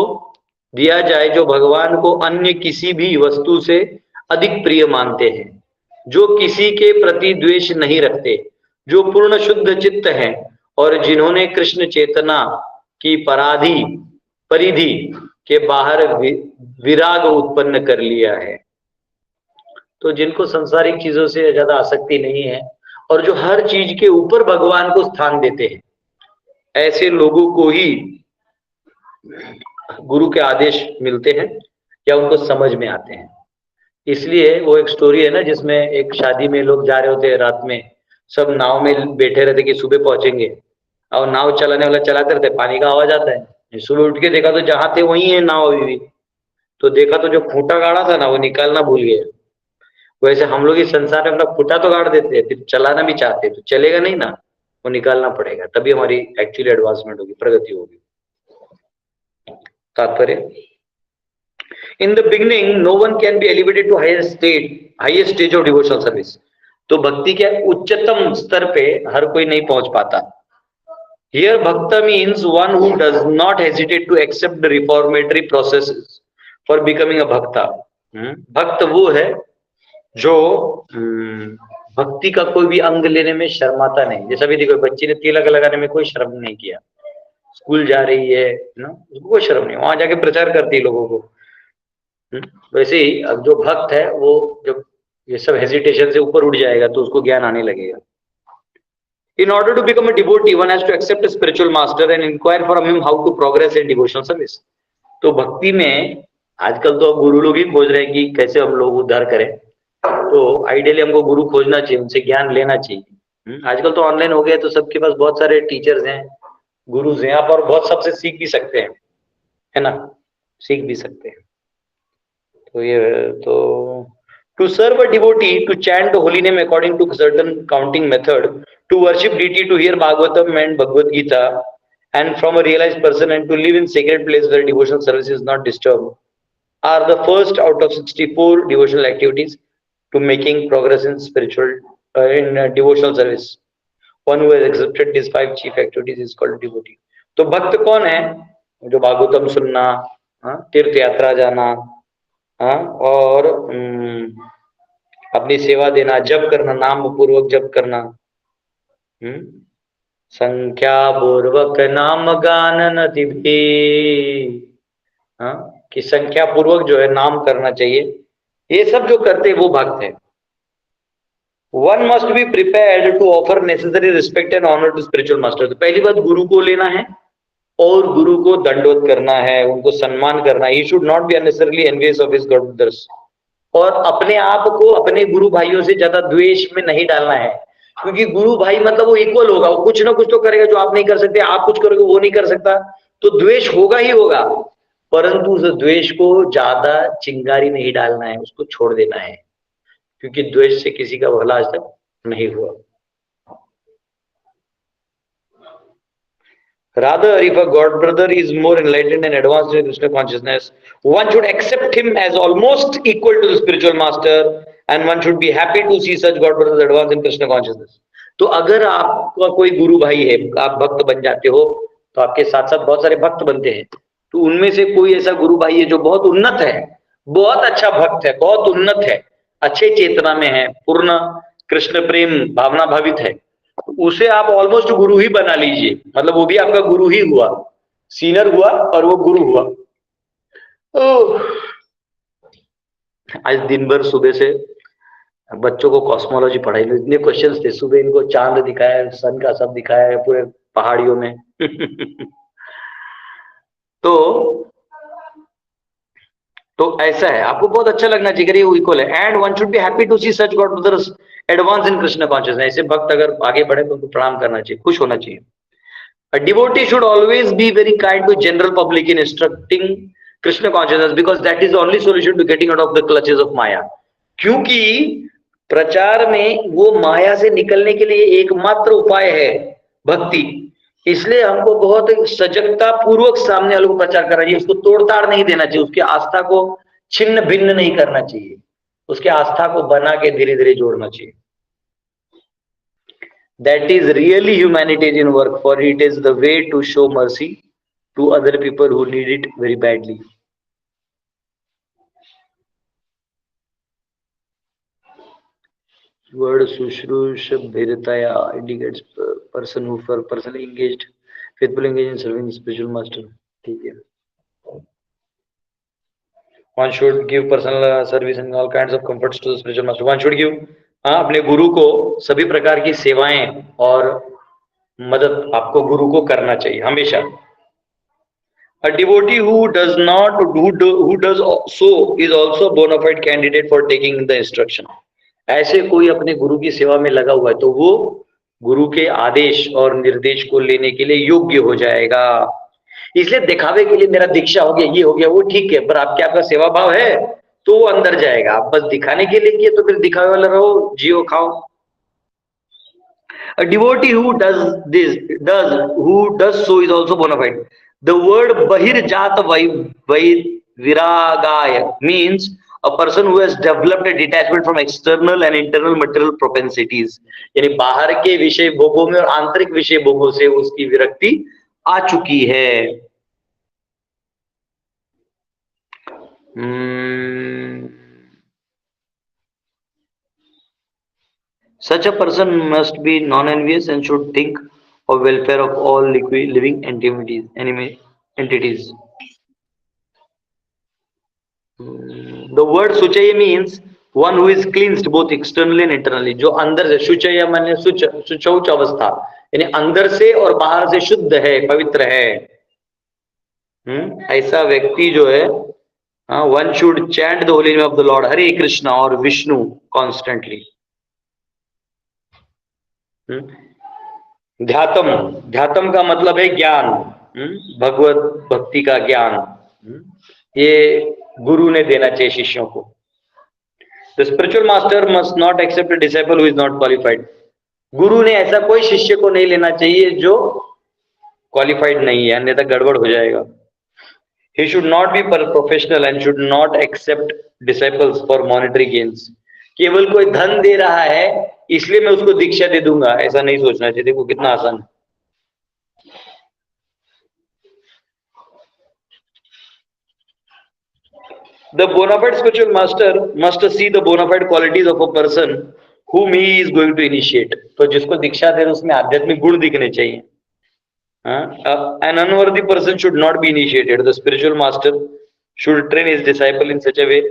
दिया जाए जो भगवान को अन्य किसी भी वस्तु से अधिक प्रिय मानते हैं, जो किसी के प्रति द्वेष नहीं रखते, जो पूर्ण शुद्ध चित्त हैं और जिन्होंने कृष्ण चेतना की परिधि के बाहर विराग उत्पन्न कर लिया है। तो जिनको संसारिक चीजों से ज्यादा आसक्ति नहीं है और जो हर चीज के ऊपर भगवान को स्थान देते हैं, ऐसे लोगों को ही गुरु के आदेश मिलते हैं या उनको समझ में आते हैं। इसलिए वो एक स्टोरी है ना, जिसमें एक शादी में लोग जा रहे होते हैं, रात में सब नाव में बैठे रहते कि सुबह पहुंचेंगे, और नाव चलाने वाला चलाते रहते, पानी का आवाज आता है। सुबह उठ के देखा तो जहां थे वहीं है नाव अभी भी। तो देखा तो जो खूंटा गाड़ा था ना, वो निकालना भूल गए। वैसे हम लोग इस संसार में अपना खूंटा तो गाड़ देते हैं, फिर चलाना भी चाहते हैं तो चलेगा नहीं ना, वो निकालना पड़ेगा, तभी हमारी एक्चुअली एडवांसमेंट होगी, प्रगति होगी। तात्पर्य, in the beginning no one can be elevated to highest stage of devotional service. तो भक्ति के उच्चतम स्तर पे हर कोई नहीं पहुंच पाता। Here bhakta means one who does not hesitate to accept the reformatory processes for becoming a bhakta. भक्त वो है जो भक्ति का कोई भी अंग लेने में शर्माता नहीं। जैसा भी देखो, बच्ची ने तिलक लगाने में कोई शर्म नहीं किया, स्कूल जा रही है ना, उसको कोई शर्म नहीं, वहां जाके प्रचार करती है लोगों को। वैसे ही अब जो भक्त है वो जब ये सब हेजिटेशन से ऊपर उठ जाएगा तो उसको ज्ञान आने लगेगा। In order to become a devotee, one has to accept a spiritual master and inquire from him how to progress in devotional service. तो भक्ति में आजकल तो गुरु लोग ही खोज रहे हैं कि कैसे हम लोग उद्धार करें। तो आइडियली हमको गुरु खोजना चाहिए, उनसे ज्ञान लेना चाहिए। आजकल तो ऑनलाइन हो गया, तो सबके पास बहुत सारे टीचर्स हैं, गुरुज हैं, आप और बहुत सबसे सीख भी सकते हैं, है ना, सीख भी सकते हैं। तो ये तो to serve a devotee, to chant the holy name according to certain counting method, to worship deity, to hear Bhagavatam and Bhagavad Gita, and from a realized person, and to live in sacred place where devotional service is not disturbed, are the first out of 64 devotional activities to making progress in devotional service. One who has accepted these 5 chief activities is called devotee. तो भक्त कौन है? जो भागवतम सुनना, तीर्थ यात्रा जाना, और अपनी सेवा देना, जप करना, नाम पूर्वक जप करना, संख्या पूर्वक नाम गान नति भी, कि संख्या पूर्वक जो है नाम करना चाहिए। ये सब जो करते हैं वो भक्त है। One must be prepared to offer necessary respect and honour to spiritual master. तो पहली बात गुरु को लेना है और गुरु को दंडवत करना है, उनको सम्मान करना है। He should not be unnecessarily envious of his God brothers. और अपने आप को अपने गुरु भाइयों से ज्यादा द्वेष में नहीं डालना है, क्योंकि गुरु भाई मतलब वो इक्वल होगा, वो कुछ ना कुछ तो करेगा जो आप नहीं कर सकते, आप कुछ करोगे वो नहीं कर सकता, तो द्वेष होगा ही होगा। परंतु उस द्वेष को ज्यादा चिंगारी नहीं डालना है, उसको छोड़ देना है, क्योंकि द्वेष से किसी का भला आज तक नहीं हुआ। Rather, if a god brother is more enlightened and advanced in Krishna consciousness, one should accept him as almost equal to the spiritual master, and one should be happy to see such god brothers advance in Krishna consciousness. तो अगर आपका कोई गुरु भाई है, आप भक्त बन जाते हो, तो आपके साथ साथ बहुत सारे भक्त बनते हैं। तो उनमें से कोई ऐसा गुरु भाई है जो बहुत उन्नत है, बहुत अच्छा भक्त है, बहुत उन्नत है, अच्छे चेतना में है, पूर्ण कृष्ण प्रेम भावना भावित है, उसे आप ऑलमोस्ट गुरु ही बना लीजिए। मतलब वो भी आपका गुरु ही हुआ, सीनियर हुआ और वो गुरु हुआ। आज दिन भर सुबह से बच्चों को कॉस्मोलॉजी पढ़ाई, इतने क्वेश्चंस थे। सुबह इनको चांद दिखाया, सन का सब दिखाया है पूरे पहाड़ियों में। तो तो ऐसा है, आपको बहुत अच्छा लगना चाहिए कि वो इक्वल है। And one should be happy to see such god brothers advance in Krishna consciousness. ऐसे भक्त अगर आगे बढ़े तो उनको प्रणाम करना चाहिए, खुश होना चाहिए। A devotee should always be very kind to general public in instructing Krishna consciousness because that is the only solution to getting out of the clutches of Maya. क्योंकि प्रचार में वो माया से निकलने के लिए एकमात्र उपाय है भक्ति। इसलिए हमको बहुत सजगता पूर्वक सामने वाले को प्रचार करना चाहिए, उसको तोड़ताड़ नहीं देना चाहिए, उसकी आस्था को छिन्न भिन्न नहीं करना चाहिए, उसके आस्था को बना के धीरे धीरे जोड़ना चाहिए। That is really humanitarian work, for it is the way to show mercy to other people who need it very badly. Word Sushrusha Bhirataya indicates person who for personally engaged, faithfully engaged in serving the spiritual master. ठीक है. One should give personal service and all kinds of comforts to the spiritual master. One should give, हाँ, अपने गुरु को सभी प्रकार की सेवाएं और मदद आपको गुरु को करना चाहिए हमेशा। A devotee who does not, who does so is also a bona fide candidate for taking the instruction. ऐसे कोई अपने गुरु की सेवा में लगा हुआ है तो वो गुरु के आदेश और निर्देश को लेने के लिए योग्य हो जाएगा। इसलिए दिखावे के लिए मेरा दीक्षा हो गया, ये हो गया, वो ठीक है, पर आपके आपका सेवा भाव है तो वो अंदर जाएगा। आप बस दिखाने के लिए किए तो फिर दिखावे वाला रहो, जियो खाओ। A devotee who does so is also bona fide. The word bahirjata viragaya means a person who has developed a detachment from external and internal material propensities. यानी बाहर के विषय भोगों में और आंतरिक विषय भोगों से उसकी विरक्ति आ चुकी है। Such a person must be non-envious and should think of welfare of all living entities. The word suchaya means one who is cleansed both externally and internally. जो अंदर से, शुचया माने सुचौच अवस्था, यानी अंदर से और बाहर से शुद्ध है, पवित्र है। ऐसा व्यक्ति जो है, one should chant the holy name of the Lord, Hare Krishna और विष्णु constantly. ध्यातम, ध्यातम का मतलब है ज्ञान, भगवत भक्ति का ज्ञान। ये गुरु ने देना चाहिए शिष्यों को। The spiritual master must not accept a disciple who is not qualified. गुरु ने ऐसा कोई शिष्य को नहीं लेना चाहिए जो क्वालिफाइड नहीं है, अन्यथा गड़बड़ हो जाएगा। He should not be professional and should not accept disciples for monetary gains. केवल कोई धन दे रहा है इसलिए मैं उसको दीक्षा दे दूंगा, ऐसा नहीं सोचना चाहिए। देखो कितना आसान है। The bona fide spiritual master must see the bona fide qualities of a person whom he is going to initiate. तो जिसको दीक्षा दे रहे उसमें आध्यात्मिक गुण दिखने चाहिए। An unworthy person should not be initiated. The spiritual master should train his disciple in such a way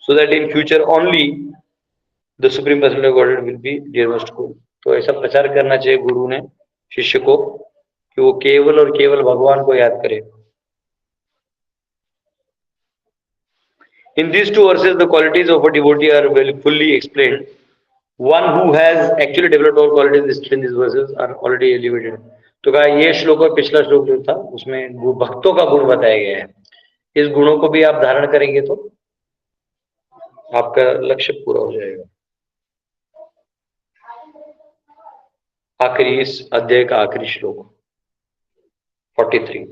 so that in future only the supreme personality of Godhead will be dearest goal. तो ऐसा प्रचार करना चाहिए गुरु ने शिष्य को कि वो केवल और केवल भगवान को याद करे। In these two verses, the qualities of a devotee are well fully explained. One who has actually developed all qualities listed in these verses are already elevated. तो कहा ये श्लोक और पिछला श्लोक जो था उसमें भक्तों का गुण बताया गया है। इस गुणों को भी आप धारण करेंगे तो आपका लक्ष्य पूरा हो जाएगा। आखिरी इस अध्याय का आखिरी श्लोक 43।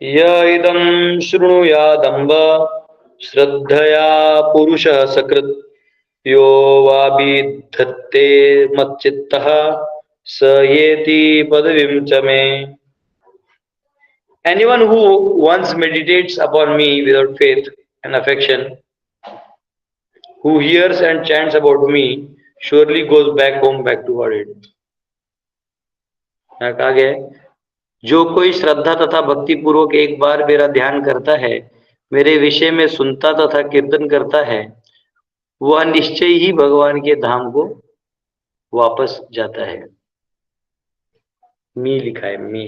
य इदं शृणुयादम्ब श्रद्धया पुरुषः सकृत् यो वाभिधत्ते मच्चित्तः स येति पदवीं च मे। Anyone who once meditates upon me without faith and affection, who hears and chants about me, surely goes back home, back to Godhead. कहा गया जो कोई श्रद्धा तथा भक्ति पूर्वक एक बार मेरा ध्यान करता है, मेरे विषय में सुनता तथा कीर्तन करता है, वह निश्चय ही भगवान के धाम को वापस जाता है। मी लिखा है, मैं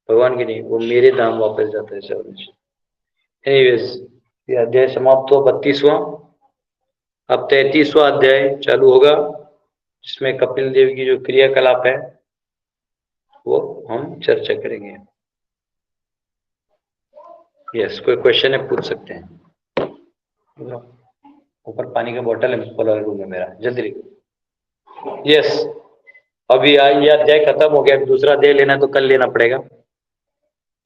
भगवान के नहीं, वो मेरे धाम वापस जाता है। एनीवेज, ये अध्याय समाप्त हुआ 32वां। अब 33वां अध्याय चालू होगा, जिसमें कपिल देव की जो क्रियाकलाप है वो हम चर्चा करेंगे। यस, कोई क्वेश्चन है पूछ सकते हैं। ऊपर पानी का बोतल है रूम में मेरा, जल्दी लिखो। यस, अभी ये अध्याय खत्म हो गया, दूसरा अध्याय लेना तो कल लेना पड़ेगा।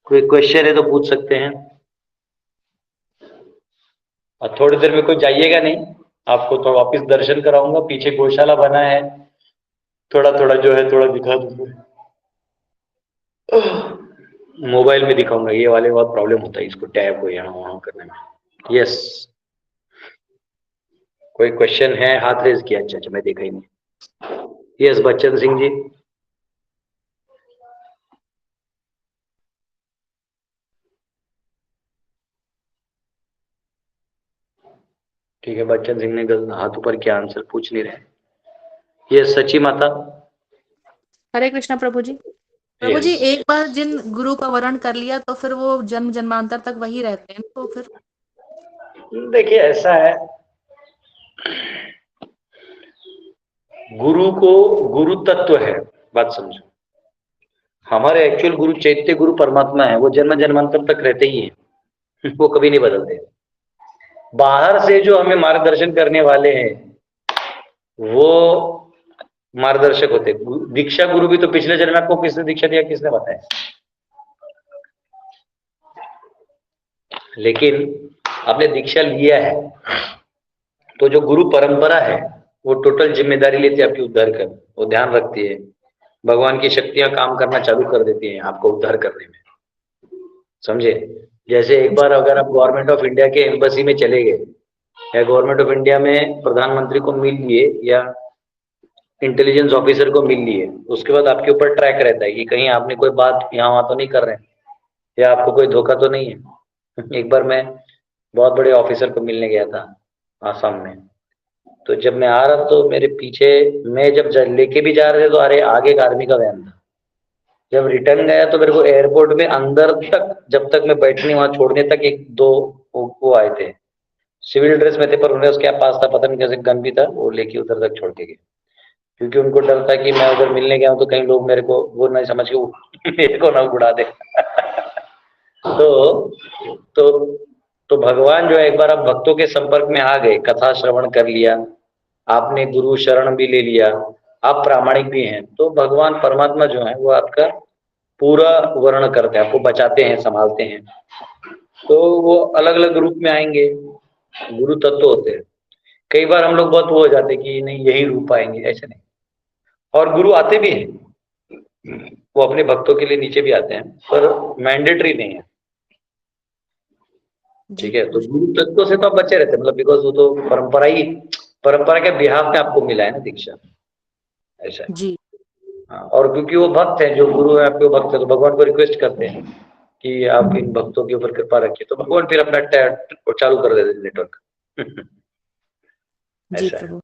कोई क्वेश्चन है तो पूछ सकते हैं। और थोड़ी देर में कोई जाइएगा नहीं, आपको तो वापस दर्शन कराऊंगा। पीछे गौशाला बना है, थोड़ा थोड़ा जो है थोड़ा दिखा दूंगा। मोबाइल में दिखाऊंगा, ये वाले बहुत प्रॉब्लम होता है इसको टैब को यहाँ वहाँ करने में। यस, कोई क्वेश्चन है? हाथ रेज किया, अच्छा मैं देखा ही नहीं। यस, बच्चन सिंह जी। ठीक है, बच्चन सिंह ने हाथ ऊपर किया, आंसर पूछ नहीं रहे। यस, सची माता। हरे कृष्णा प्रभु जी। प्रभु जी, Yes. एक बार जिन गुरु का वर्ण कर लिया तो फिर वो जन्म जन्मांतर तक वही रहते हैं, तो फिर देखिए ऐसा है, गुरु को गुरु तत्व है, बात समझो। हमारे एक्चुअल गुरु चैत्य गुरु परमात्मा है, वो जन्म जन्मांतर तक रहते ही हैं, वो कभी नहीं बदलते। बाहर से जो हमें मार्गदर्शन करने वाले हैं वो मार्गदर्शक होते। दीक्षा गुरु भी तो पिछले जन्म में आपको किसने दीक्षा दिया, किसने बताया? लेकिन आपने दीक्षा लिया है तो जो गुरु परंपरा है वो टोटल जिम्मेदारी लेती है आपकी उद्धार कर, वो ध्यान रखती है। भगवान की शक्तियां काम करना चालू कर देती हैं आपको उद्धार करने में, समझे? जैसे एक बार अगर आप गवर्नमेंट ऑफ इंडिया के एम्बेसी में चले गए या गवर्नमेंट ऑफ इंडिया में प्रधानमंत्री को मिल लिए या इंटेलिजेंस ऑफिसर को मिल लिए, उसके बाद आपके ऊपर ट्रैक रहता है कि कहीं आपने कोई बात यहाँ वहां तो नहीं कर रहे हैं या आपको कोई धोखा तो नहीं है। एक बार मैं बहुत बड़े ऑफिसर को मिलने गया था आसाम में, तो जब मैं आ रहा तो मेरे पीछे मैं जब लेके भी जा रहे थे तो अरे आगे एक आर्मी का वैन था। जब रिटर्न गया तो मेरे को एयरपोर्ट में अंदर तक, जब तक मैं बैठने वहां छोड़ने तक, एक दो वो आए थे, सिविल ड्रेस में थे, पर उन्हें उसके पास था, पता नहीं कैसे गन भी था, वो लेके उधर तक छोड़ के गए, क्योंकि उनको डर था कि मैं उधर मिलने गया हूं तो कहीं लोग मेरे को वो नहीं समझ के मेरे को ना उड़ा दे। तो भगवान जो है, एक बार आप भक्तों के संपर्क में आ गए, कथा श्रवण कर लिया, आपने गुरु शरण भी ले लिया, आप प्रामाणिक भी हैं, तो भगवान परमात्मा जो है वो आपका पूरा वर्ण करते हैं, आपको बचाते हैं, संभालते हैं। तो वो अलग अलग रूप में आएंगे, गुरु तत्व होते हैं। कई बार हम लोग बहुत वो हो जाते हैं कि नहीं यही रूप आएंगे, ऐसे नहीं। और गुरु आते भी हैं, वो अपने भक्तों के लिए नीचे भी आते हैं, पर मैंडेटरी नहीं है, ठीक है? तो गुरु तत्व से तो आप बचे रहते हैं, मतलब बिकॉज वो तो परंपरा के बिहाफ में आपको मिला है ना दीक्षा, ऐसा है। जी हाँ, और क्योंकि वो भक्त है, जो गुरु है आपके भक्त है, तो भगवान को रिक्वेस्ट करते हैं कि आप इन भक्तों के ऊपर कृपा रखिए, तो भगवान फिर अपना चालू कर देते नेटवर्क। जी ऐसा है। प्रभु।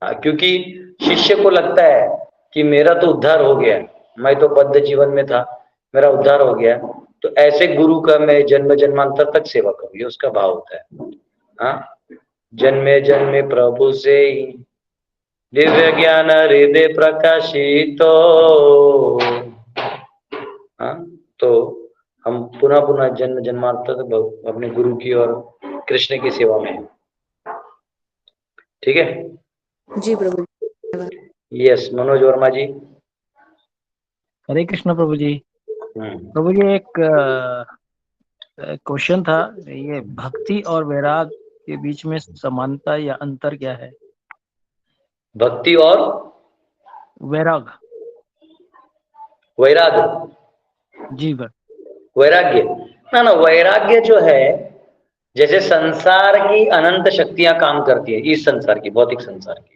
हाँ, क्योंकि शिष्य को लगता है कि मेरा तो उद्धार हो गया, मैं तो बद्ध जीवन में था, मेरा उद्धार हो गया, तो ऐसे गुरु का मैं जन्म जन्मांतर तक सेवा करूँ, ये उसका भाव होता है। हाँ, जन्मे जन्मे प्रभु से ही दिव्य ज्ञान हृदय प्रकाशित। हाँ, तो हम पुनः पुनः जन्म जन्मांतर तक अपने गुरु की और कृष्ण की सेवा में हैं, ठीक है? जी प्रभु। यस, मनोज वर्मा जी। हरे कृष्ण प्रभु जी। प्रभु जी, एक क्वेश्चन था, ये भक्ति और वैराग के बीच में समानता या अंतर क्या है? भक्ति और वैराग। वैराग जी बर। वैराग्य ना, वैराग्य जो है, जैसे संसार की अनंत शक्तियां काम करती है, इस संसार की, भौतिक संसार की,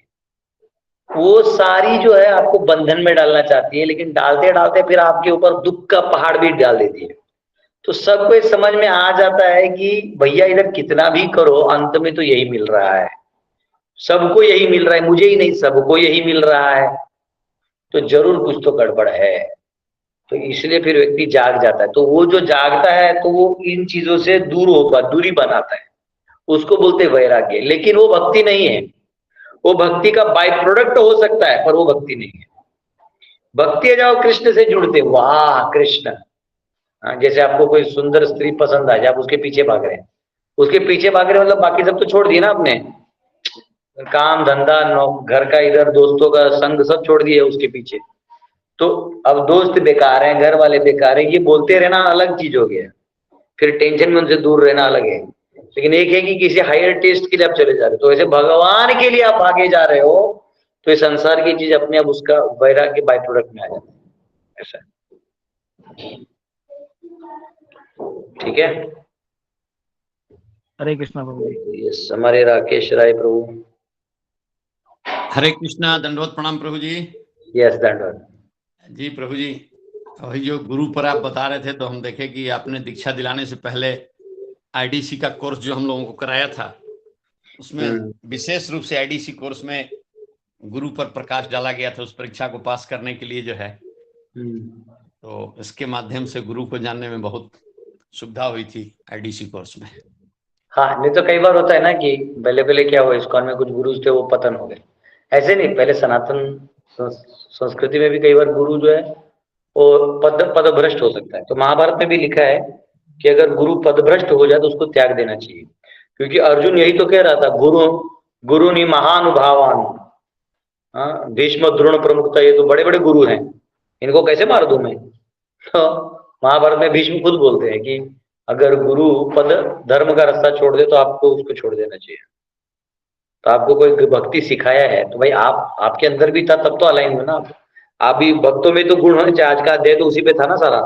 वो सारी जो है आपको बंधन में डालना चाहती है, लेकिन डालते डालते फिर आपके ऊपर दुख का पहाड़ भी डाल देती है। तो सबको ये समझ में आ जाता है कि भैया इधर कितना भी करो, अंत में तो यही मिल रहा है, सबको यही मिल रहा है, मुझे ही नहीं सबको यही मिल रहा है, तो जरूर कुछ तो गड़बड़ है। तो इसलिए फिर व्यक्ति जाग जाता है। तो वो जो जागता है तो वो इन चीजों से दूर होगा, दूरी बनाता है, उसको बोलते हैं वैराग्य। लेकिन वो भक्ति नहीं है, वो भक्ति का बाय प्रोडक्ट हो सकता है, पर वो भक्ति नहीं है। भक्ति है जब कृष्ण से जुड़ते, वाह कृष्ण। हाँ, जैसे आपको कोई सुंदर स्त्री पसंद आ जाए, आप उसके पीछे भाग रहे हैं, उसके पीछे भाग रहे हैं मतलब बाकी सब तो छोड़ दिए ना आपने, काम धंधा घर का, इधर दोस्तों का संग सब छोड़ दिए उसके पीछे। तो अब दोस्त बेकार हैं, घर वाले बेकार हैं, ये बोलते रहना अलग चीज हो गया, फिर टेंशन में उनसे दूर रहना अलग है। लेकिन एक है कि किसी हायर टेस्ट के लिए आप चले जा रहे हो, तो ऐसे भगवान के लिए आप आगे जा रहे हो, तो ये संसार की चीज अपने आप उसका वैराग्य बाय प्रोडक्ट में आ जाता है, ऐसा। ठीक है, हरे कृष्णा प्रभु जी। यस, हमारे राकेश राय प्रभु। हरे कृष्णा, दंडवत प्रणाम प्रभु जी। यस, दंडवत जी प्रभु जी। वही जो गुरु पर आप बता रहे थे, तो हम देखे कि आपने दीक्षा दिलाने से पहले आईडीसी का कोर्स जो हम लोगों को कराया था, उसमें विशेष रूप से आईडीसी कोर्स में गुरु पर प्रकाश डाला गया था उस परीक्षा को पास करने के लिए जो है। तो इसके माध्यम से गुरु को जानने में बहुत सुविधा हुई थी आईडीसी कोर्स में। हाँ, नहीं तो कई बार होता है ना कि पहले पहले क्या हुआ, इस्कॉन में कुछ गुरु थे वो पतन हो गए। ऐसे नहीं, पहले सनातन संस्कृति में भी कई बार गुरु जो है वो पदभ्रष्ट हो सकता है। तो महाभारत में भी लिखा है कि अगर गुरु पदभ्रष्ट हो जाए तो उसको त्याग देना चाहिए, क्योंकि अर्जुन यही तो कह रहा था, गुरु नि महानुभावान। हाँ, भीष्म द्रोण प्रमुख, ये तो बड़े बड़े गुरु हैं, इनको कैसे मार दूं मैं। तो महाभारत में भीष्म खुद बोलते हैं कि अगर गुरु पद धर्म का रास्ता छोड़ दे तो आपको उसको छोड़ देना चाहिए। तो आपको कोई भक्ति सिखाया है तो भाई आपके अंदर भी था, तब तो अलाइन हो ना आप भी। भक्तों में तो गुण होने चाहिए। आज का अध्याय तो उसी पे था ना सारा,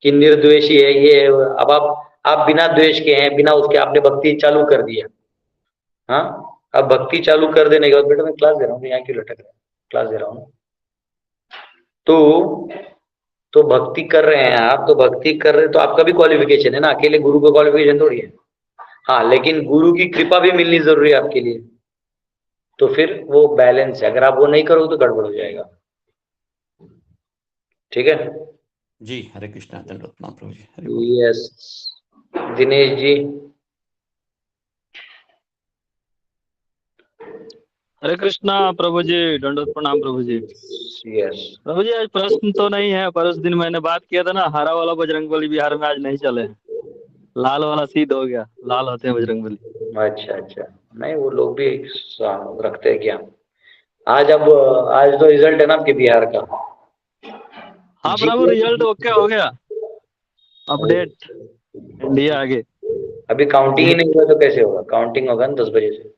कि निर्द्वेषी है ये। अब आप बिना द्वेष के हैं, बिना उसके आपने भक्ति चालू कर दिया। हाँ, अब भक्ति चालू कर देने के बाद, बेटा मैं क्लास दे रहा हूँ, यहाँ क्यों लटक रहे हैं, क्लास दे रहा हूँ। तो भक्ति कर रहे हैं आप, तो भक्ति कर रहे तो आपका भी क्वालिफिकेशन है ना, अकेले गुरु का क्वालिफिकेशन थोड़ी है। हाँ, लेकिन गुरु की कृपा भी मिलनी जरूरी है आपके लिए, तो फिर वो बैलेंस है। अगर आप वो नहीं करोगे तो गड़बड़ हो जाएगा। ठीक है जी, हरे कृष्णा, दंडवत प्रणाम प्रभु जी। हरे बोल। यस, दिनेश जी। हरे कृष्णा प्रभु जी, दंडवत प्रणाम प्रभु जी। यस प्रभु जी, आज प्रश्न तो नहीं है, पर उस दिन मैंने बात किया था ना, हरा वाला बजरंगबली बिहार में आज नहीं चले, लाल वाला सिद्ध हो गया, लाल होते हैं बजरंगबली। अच्छा, नहीं वो लोग भी रखते हैं क्या। आज तो रिजल्ट है ना आपके बिहार का। हाँ प्रभु, रिजल्ट ओके हो गया, अपडेट इंडिया आगे। अभी काउंटिंग ही नहीं हुआ तो कैसे होगा, काउंटिंग होगा ना 10 बजे से।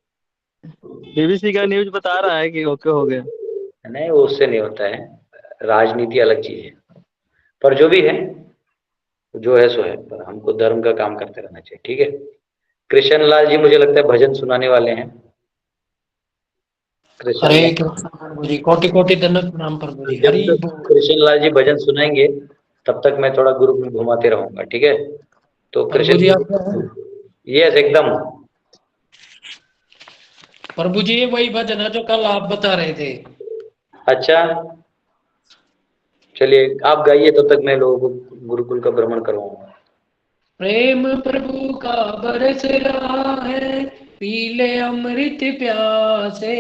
बीबीसी का न्यूज बता रहा है कि ओके हो गया। नहीं, वो उससे नहीं होता है, राजनीति अलग चीज है। पर जो भी है, जो है सो है, पर हमको धर्म का काम करते रहना चाहिए। ठीक है, कृष्ण लाल जी मुझे लगता है भजन सुनाने वाले हैं। हरे कृष्णा प्रभु जी, कोटि कोटि दंडवत प्रणाम प्रभु जी। हरि बोल। कृष्ण लाल जी भजन सुनाएंगे, तब तक मैं थोड़ा ग्रुप में घुमाते रहूंगा। ठीक है, तो प्रभु जी आप यस एकदम। प्रभु जी ये वही भजन है जो कल आप बता रहे थे। अच्छा, चलिए आप गाइए, तब तक मैं लोगों को गुरुकुल का भ्रमण करवाऊंगा। प्रेम प्रभु का बरस रहा है, पीले अमृत प्यासे,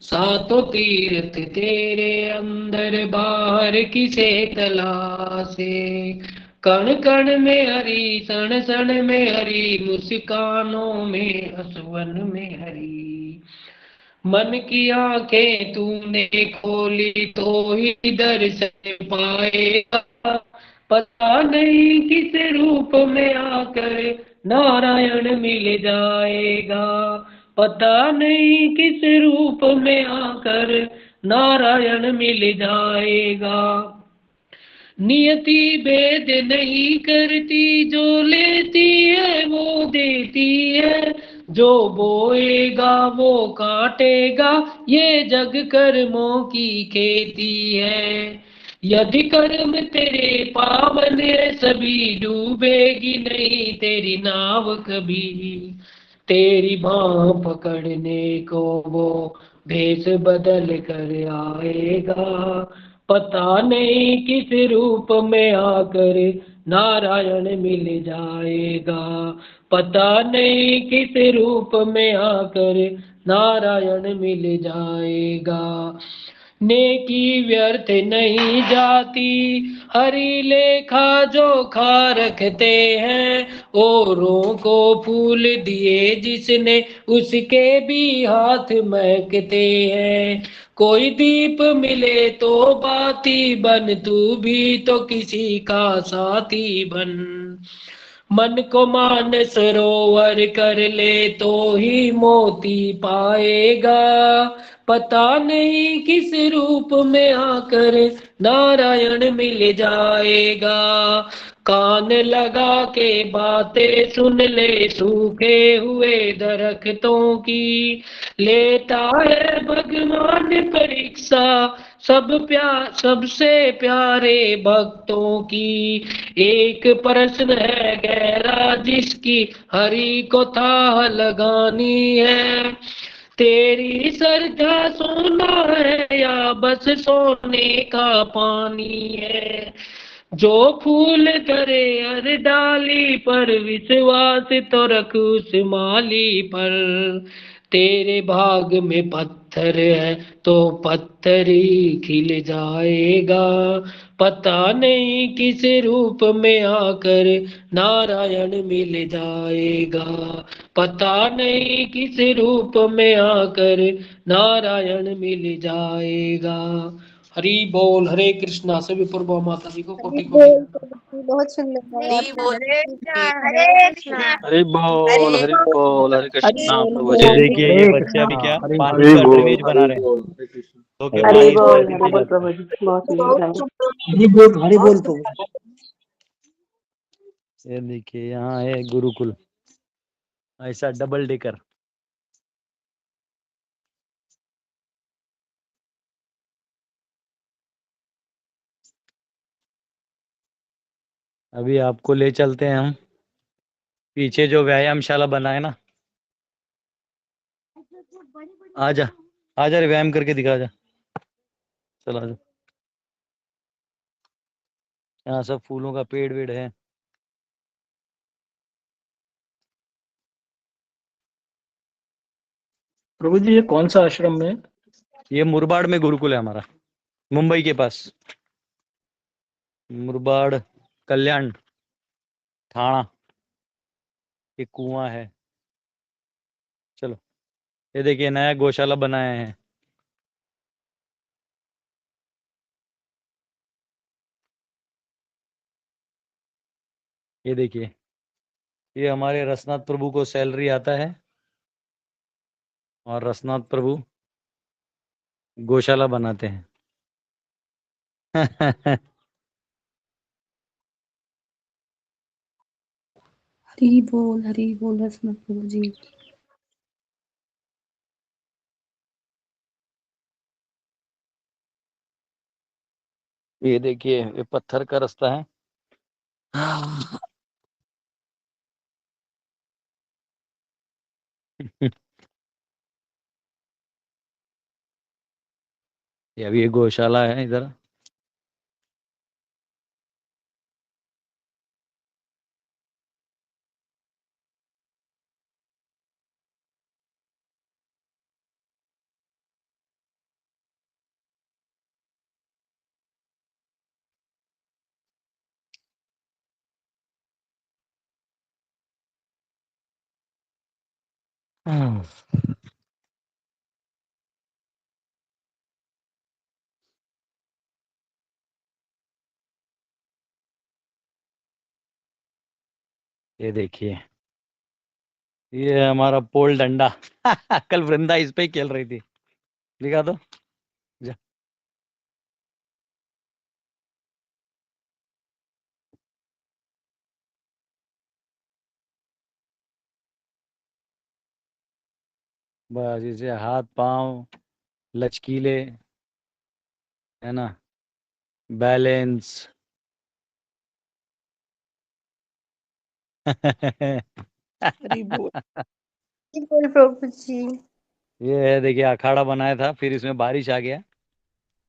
सातों तीर्थ तेरे अंदर बाहर किसे तलाशे। कण कण में हरी, सण सण में हरी, मुस्कानों में हसवन में हरी। मन की आंखें तूने खोली तो ही दर्शन पाएगा, पता नहीं किस रूप में आकर नारायण मिल जाएगा। पता नहीं किस रूप में आकर नारायण मिल जाएगा। नियति भेद नहीं करती, जो लेती है वो देती है, जो बोएगा वो काटेगा, ये जग कर्मों की खेती है। यदि कर्म तेरे पावन है, सभी डूबेगी नहीं तेरी नाव कभी। तेरी बाह पकड़ने को वो भेष बदल कर आएगा, पता नहीं किस रूप में आकर नारायण मिल जाएगा, पता नहीं किस रूप में आकर नारायण मिल जाएगा। नेकी व्यर्थ नहीं जाती, हरि लेखा जो खा रखते हैं, औरों को फूल दिए जिसने उसके भी हाथ महकते हैं। कोई दीप मिले तो बाती बन, तू भी तो किसी का साथी बन। मन को मान सरोवर कर ले तो ही मोती पाएगा, पता नहीं किस रूप में आकर नारायण मिल जाएगा। कान लगा के बातें सुन ले सूखे हुए दरख्तों की, लेता है भगवान परीक्षा सबसे प्यारे भक्तों की। एक प्रश्न है गहरा जिसकी हरि को था लगानी है, तेरी श्रद्धा सोना है या बस सोने का पानी है। जो फूल करे हर डाली पर, विश्वास तो रख उस माली पर। तेरे भाग में पत्थर है तो पत्थर ही खिल जाएगा, पता नहीं किस रूप में आकर नारायण मिल जाएगा, पता नहीं किस रूप में आकर नारायण मिल जाएगा। हरि बोल। हरे कृष्णा। सभी प्रभु माता जी को कोटि कोटि बहुत सुंदर गाया हरी बोल। हरि बोल, हरि बोल, हरे कृष्णा प्रभु ये जी। देखिए ये बच्चे अभी क्या पानी हरि का बोल ड्रेनेज बना हरि रहे हैं, बोल तो कि हरि पानी इस बोल, धरती हरि पे बोल जाता प्रभु है। जी, बहुत सुंदर गाया। हरि बोल प्रभु। ये देखिए यहाँ है गुरुकुल, ऐसा डबल डेकर। अभी आपको ले चलते हैं हम पीछे जो व्यायामशाला बना है ना, आजा आजा रे, व्यायाम करके दिखा जा, चला जा। यहाँ सब फूलों का पेड़ वेड़ है। प्रभु जी ये कौन सा आश्रम में? ये मुरबाड़ में गुरुकुल है हमारा, मुंबई के पास। मुरबाड़, कल्याण, ठाणा, एक कुआं है। चलो, ये देखिए नया गौशाला बनाया है। ये देखिए, ये हमारे रसनाथ प्रभु को सैलरी आता है और रसनाथ प्रभु गौशाला बनाते हैं। हरि बोल रसना प्रभु जी। ये देखिए, ये पत्थर का रास्ता है। ये अभी ये गौशाला है इधर। ये देखिए, ये है हमारा पोल डंडा। कल वृंदा इस पे ही खेल रही थी, दिखा दो जा। बस इसे हाथ पांव लचकीले, है ना, बैलेंस। हरि बोल। बोल प्रभु जी। ये है देखिए, अखाड़ा बनाया था, फिर इसमें बारिश आ गया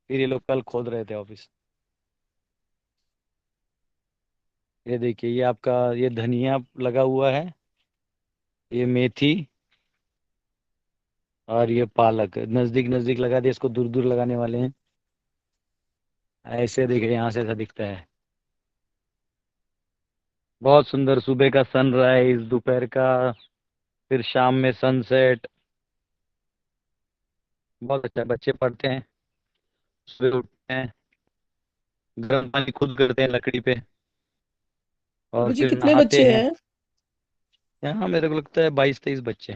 फिर ये लोग कल खोद रहे थे ऑफिस। ये देखिए, ये आपका ये धनिया लगा हुआ है, ये मेथी और ये पालक नजदीक नजदीक लगा दिया, इसको दूर दूर लगाने वाले हैं। ऐसे देखिए, यहाँ से ऐसा दिखता है। बहुत सुंदर, सुबह का सनराइज, दोपहर का, फिर शाम में सनसेट। बहुत अच्छा है। बच्चे पढ़ते हैं, सुबह उठते हैं, गर्म पानी खुद करते हैं लकड़ी पे, और प्रभु जी फिर कितने नहाते बच्चे हैं। हैं? यहाँ मेरे को लगता है 22-23 बच्चे।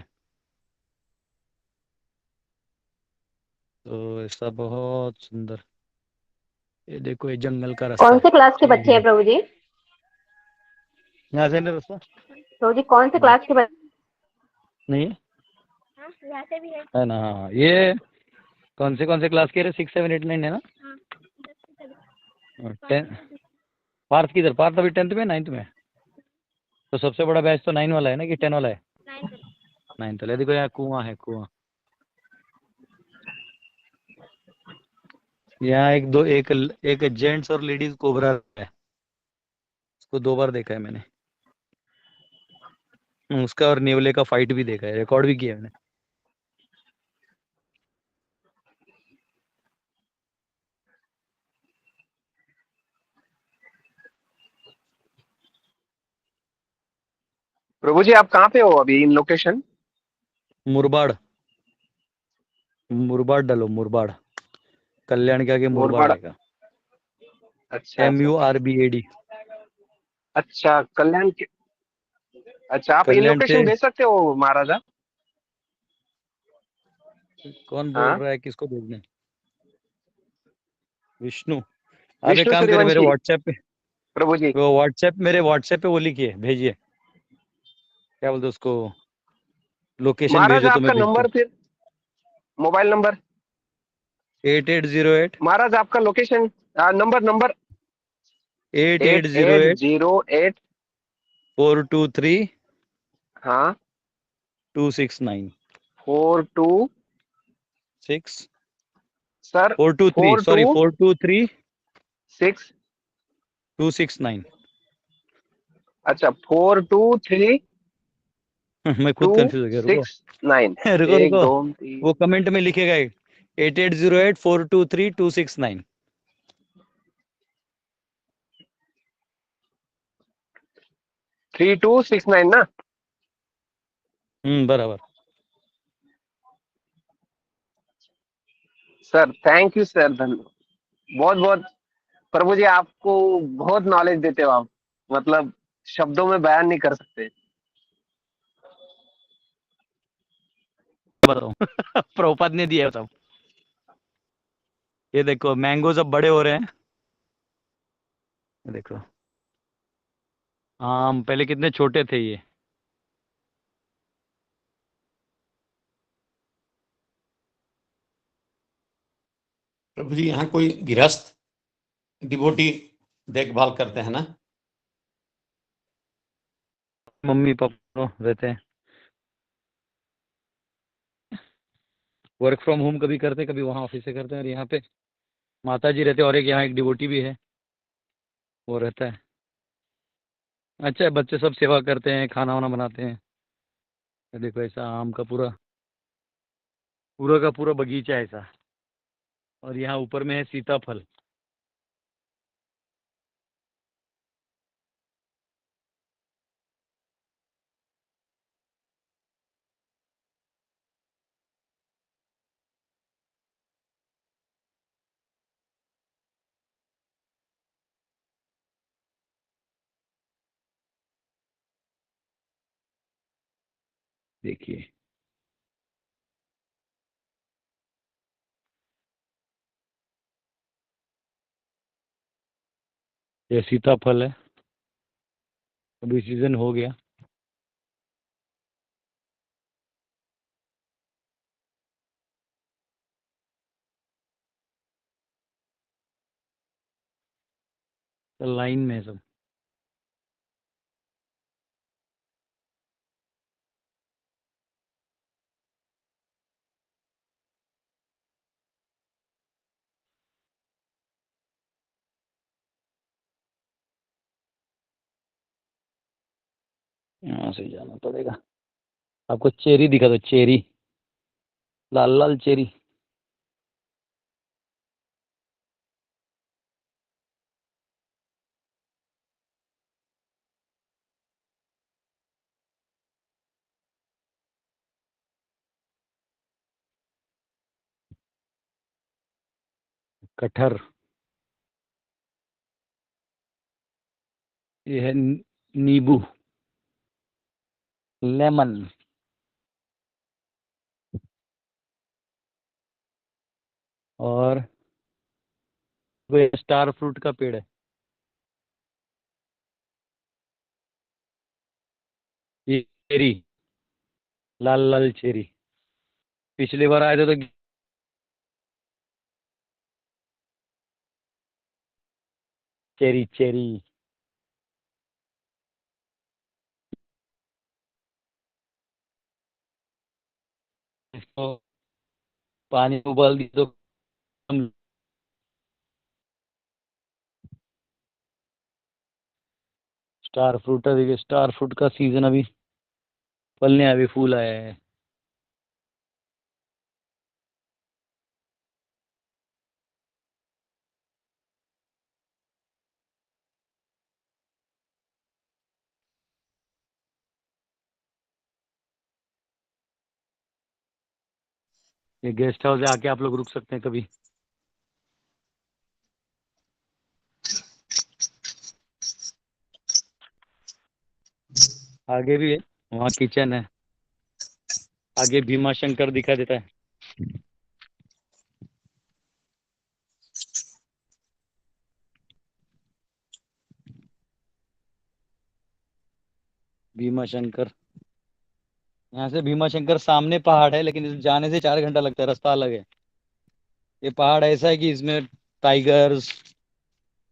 तो ऐसा बहुत सुंदर। ये देखो, ये जंगल का रास्ता कौन है। से क्लास के चलिए बच्चे हैं धीरे, प्रभु जी? यहाँ से ना रास्ता प्रभु जी कौन से नहीं क्लास के बच्चे? नहीं है, यहाँ से भी है। है ना? हाँ, ये कौन से क्लास के रहे? 6, 7, 8, 9 है ना? 10। पार्थ किधर? पार्थ अभी 10th में, 9th में? तो सबसे बड़ा बैच तो 9 वाला है ना, कि 10 वाला है? 9th वाला। देखो यहाँ कुआं है, कुआं। यहाँ एक जेंट्स और लेडीज कोबरा है। उसको 2 बार देखा है मैंने। उसका और नेवले का फाइट भी देखा है, रिकॉर्ड भी किया है मैंने। प्रभु जी आप कहाँ पे हो अभी इन लोकेशन? मुरबाड़, मुरबाड़ डालो, मुरबाड़। कल्याण के आगे मुरबाड़ मुरबाड़। आएगा। अच्छा अच्छा अच्छा। MURBAD। अच्छा कल्याण के। अच्छा आप इन कल्याण से। लोकेशन भेज सकते हो महाराजा? कौन बोल हाँ रहा है? किसको भेजना है? विष्णु। आप एक विष्णु काम करें, मेरे सूर्यवंशी व्हाट्सएप पे, प्रभु जी। मेरे व्हाट्सएप पे वो लिखिए, भेजिए, क्या बोलते हैं उसको, लोकेशन महाराज भेजो तो आपका मैं भेजता नंबर हूँ। फिर, मोबाइल नंबर। 8808 महाराज आपका लोकेशन, नंबर नंबर। 8808 8808। 423 हाँ 269 42। 6 sir 423, four sorry, two 423 six 269। अच्छा 423 मैं खुद टू कंफ्यूज हो गया, रुको। 6 9। रुको एक रुको, दो तीन। वो कमेंट में लिखेगा 8808 423 269। 3269 ना? बराबर। सर थैंक यू सर, धन्यवाद बहुत बहुत। प्रभु जी आपको बहुत नॉलेज देते हो आप, मतलब शब्दों में बयान नहीं कर सकते। बताओ। प्रभुपाद ने दिया है सब। ये देखो, मैंगोज अब बड़े हो रहे हैं। ये देखो, आम पहले कितने छोटे थे ये। प्रभु जी यहाँ कोई गृहस्थ डिवोटी देखभाल करते हैं ना? मम्मी पापा रहते हैं, वर्क फ्रॉम होम कभी करते, कभी वहाँ ऑफिस से करते हैं। और यहाँ पे माता जी रहते हैं, और एक यहाँ एक डिवोटी भी है, वो रहता है। अच्छा है, बच्चे सब सेवा करते हैं, खाना वाना बनाते हैं। ये देखो, ऐसा आम का पूरा पूरा का पूरा बगीचा है ऐसा। और यहाँ ऊपर में है सीताफल। देखिए, ये सीताफल है, अभी सीजन हो गया। तो लाइन में है सब। यहाँ से जाना पड़ेगा। आपको चेरी दिखा दो, चेरी, लाल लाल चेरी। कटहर, ये है नींबू, लेमन, और वो स्टार फ्रूट का पेड़ है, ये चेरी, लाल लाल चेरी। पिछली बार आए थे तो चेरी चेरी। इसको पानी में उबाल दी तो स्टार फ्रूट है। देखिए स्टार फ्रूट का सीजन अभी फलने, अभी फूल आया है। ये गेस्ट हाउस है, आके आप लोग रुक सकते हैं कभी। आगे भी है, वहाँ किचन है, आगे भीमा शंकर दिखा देता है। भीमा शंकर, यहाँ से भीमा शंकर सामने पहाड़ है, लेकिन इस जाने से 4 घंटा लगता है, रास्ता अलग है। ये पहाड़ ऐसा है कि इसमें टाइगर्स,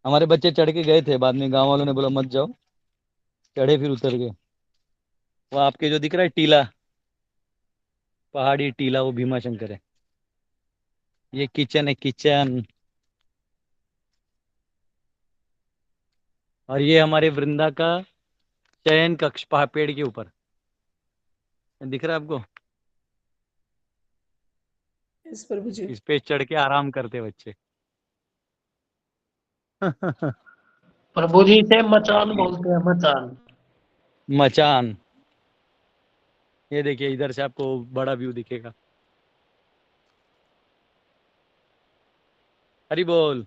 हमारे बच्चे चढ़ के गए थे, बाद में गांव वालों ने बोला मत जाओ, चढ़े फिर उतर गए। वो आपके जो दिख रहा है टीला, पहाड़ी टीला, वो भीमा शंकर है। ये किचन है, किचन। और ये हमारे वृंदा का चयन कक्ष, पेड़ के ऊपर दिख रहा है आपको। यस प्रभु जी। इस पे चढ़ के आराम करते बच्चे। प्रभु जी से मचान बोलते हैं, मचान। मचान। ये देखिए इधर से आपको बड़ा व्यू दिखेगा। हरी बोल।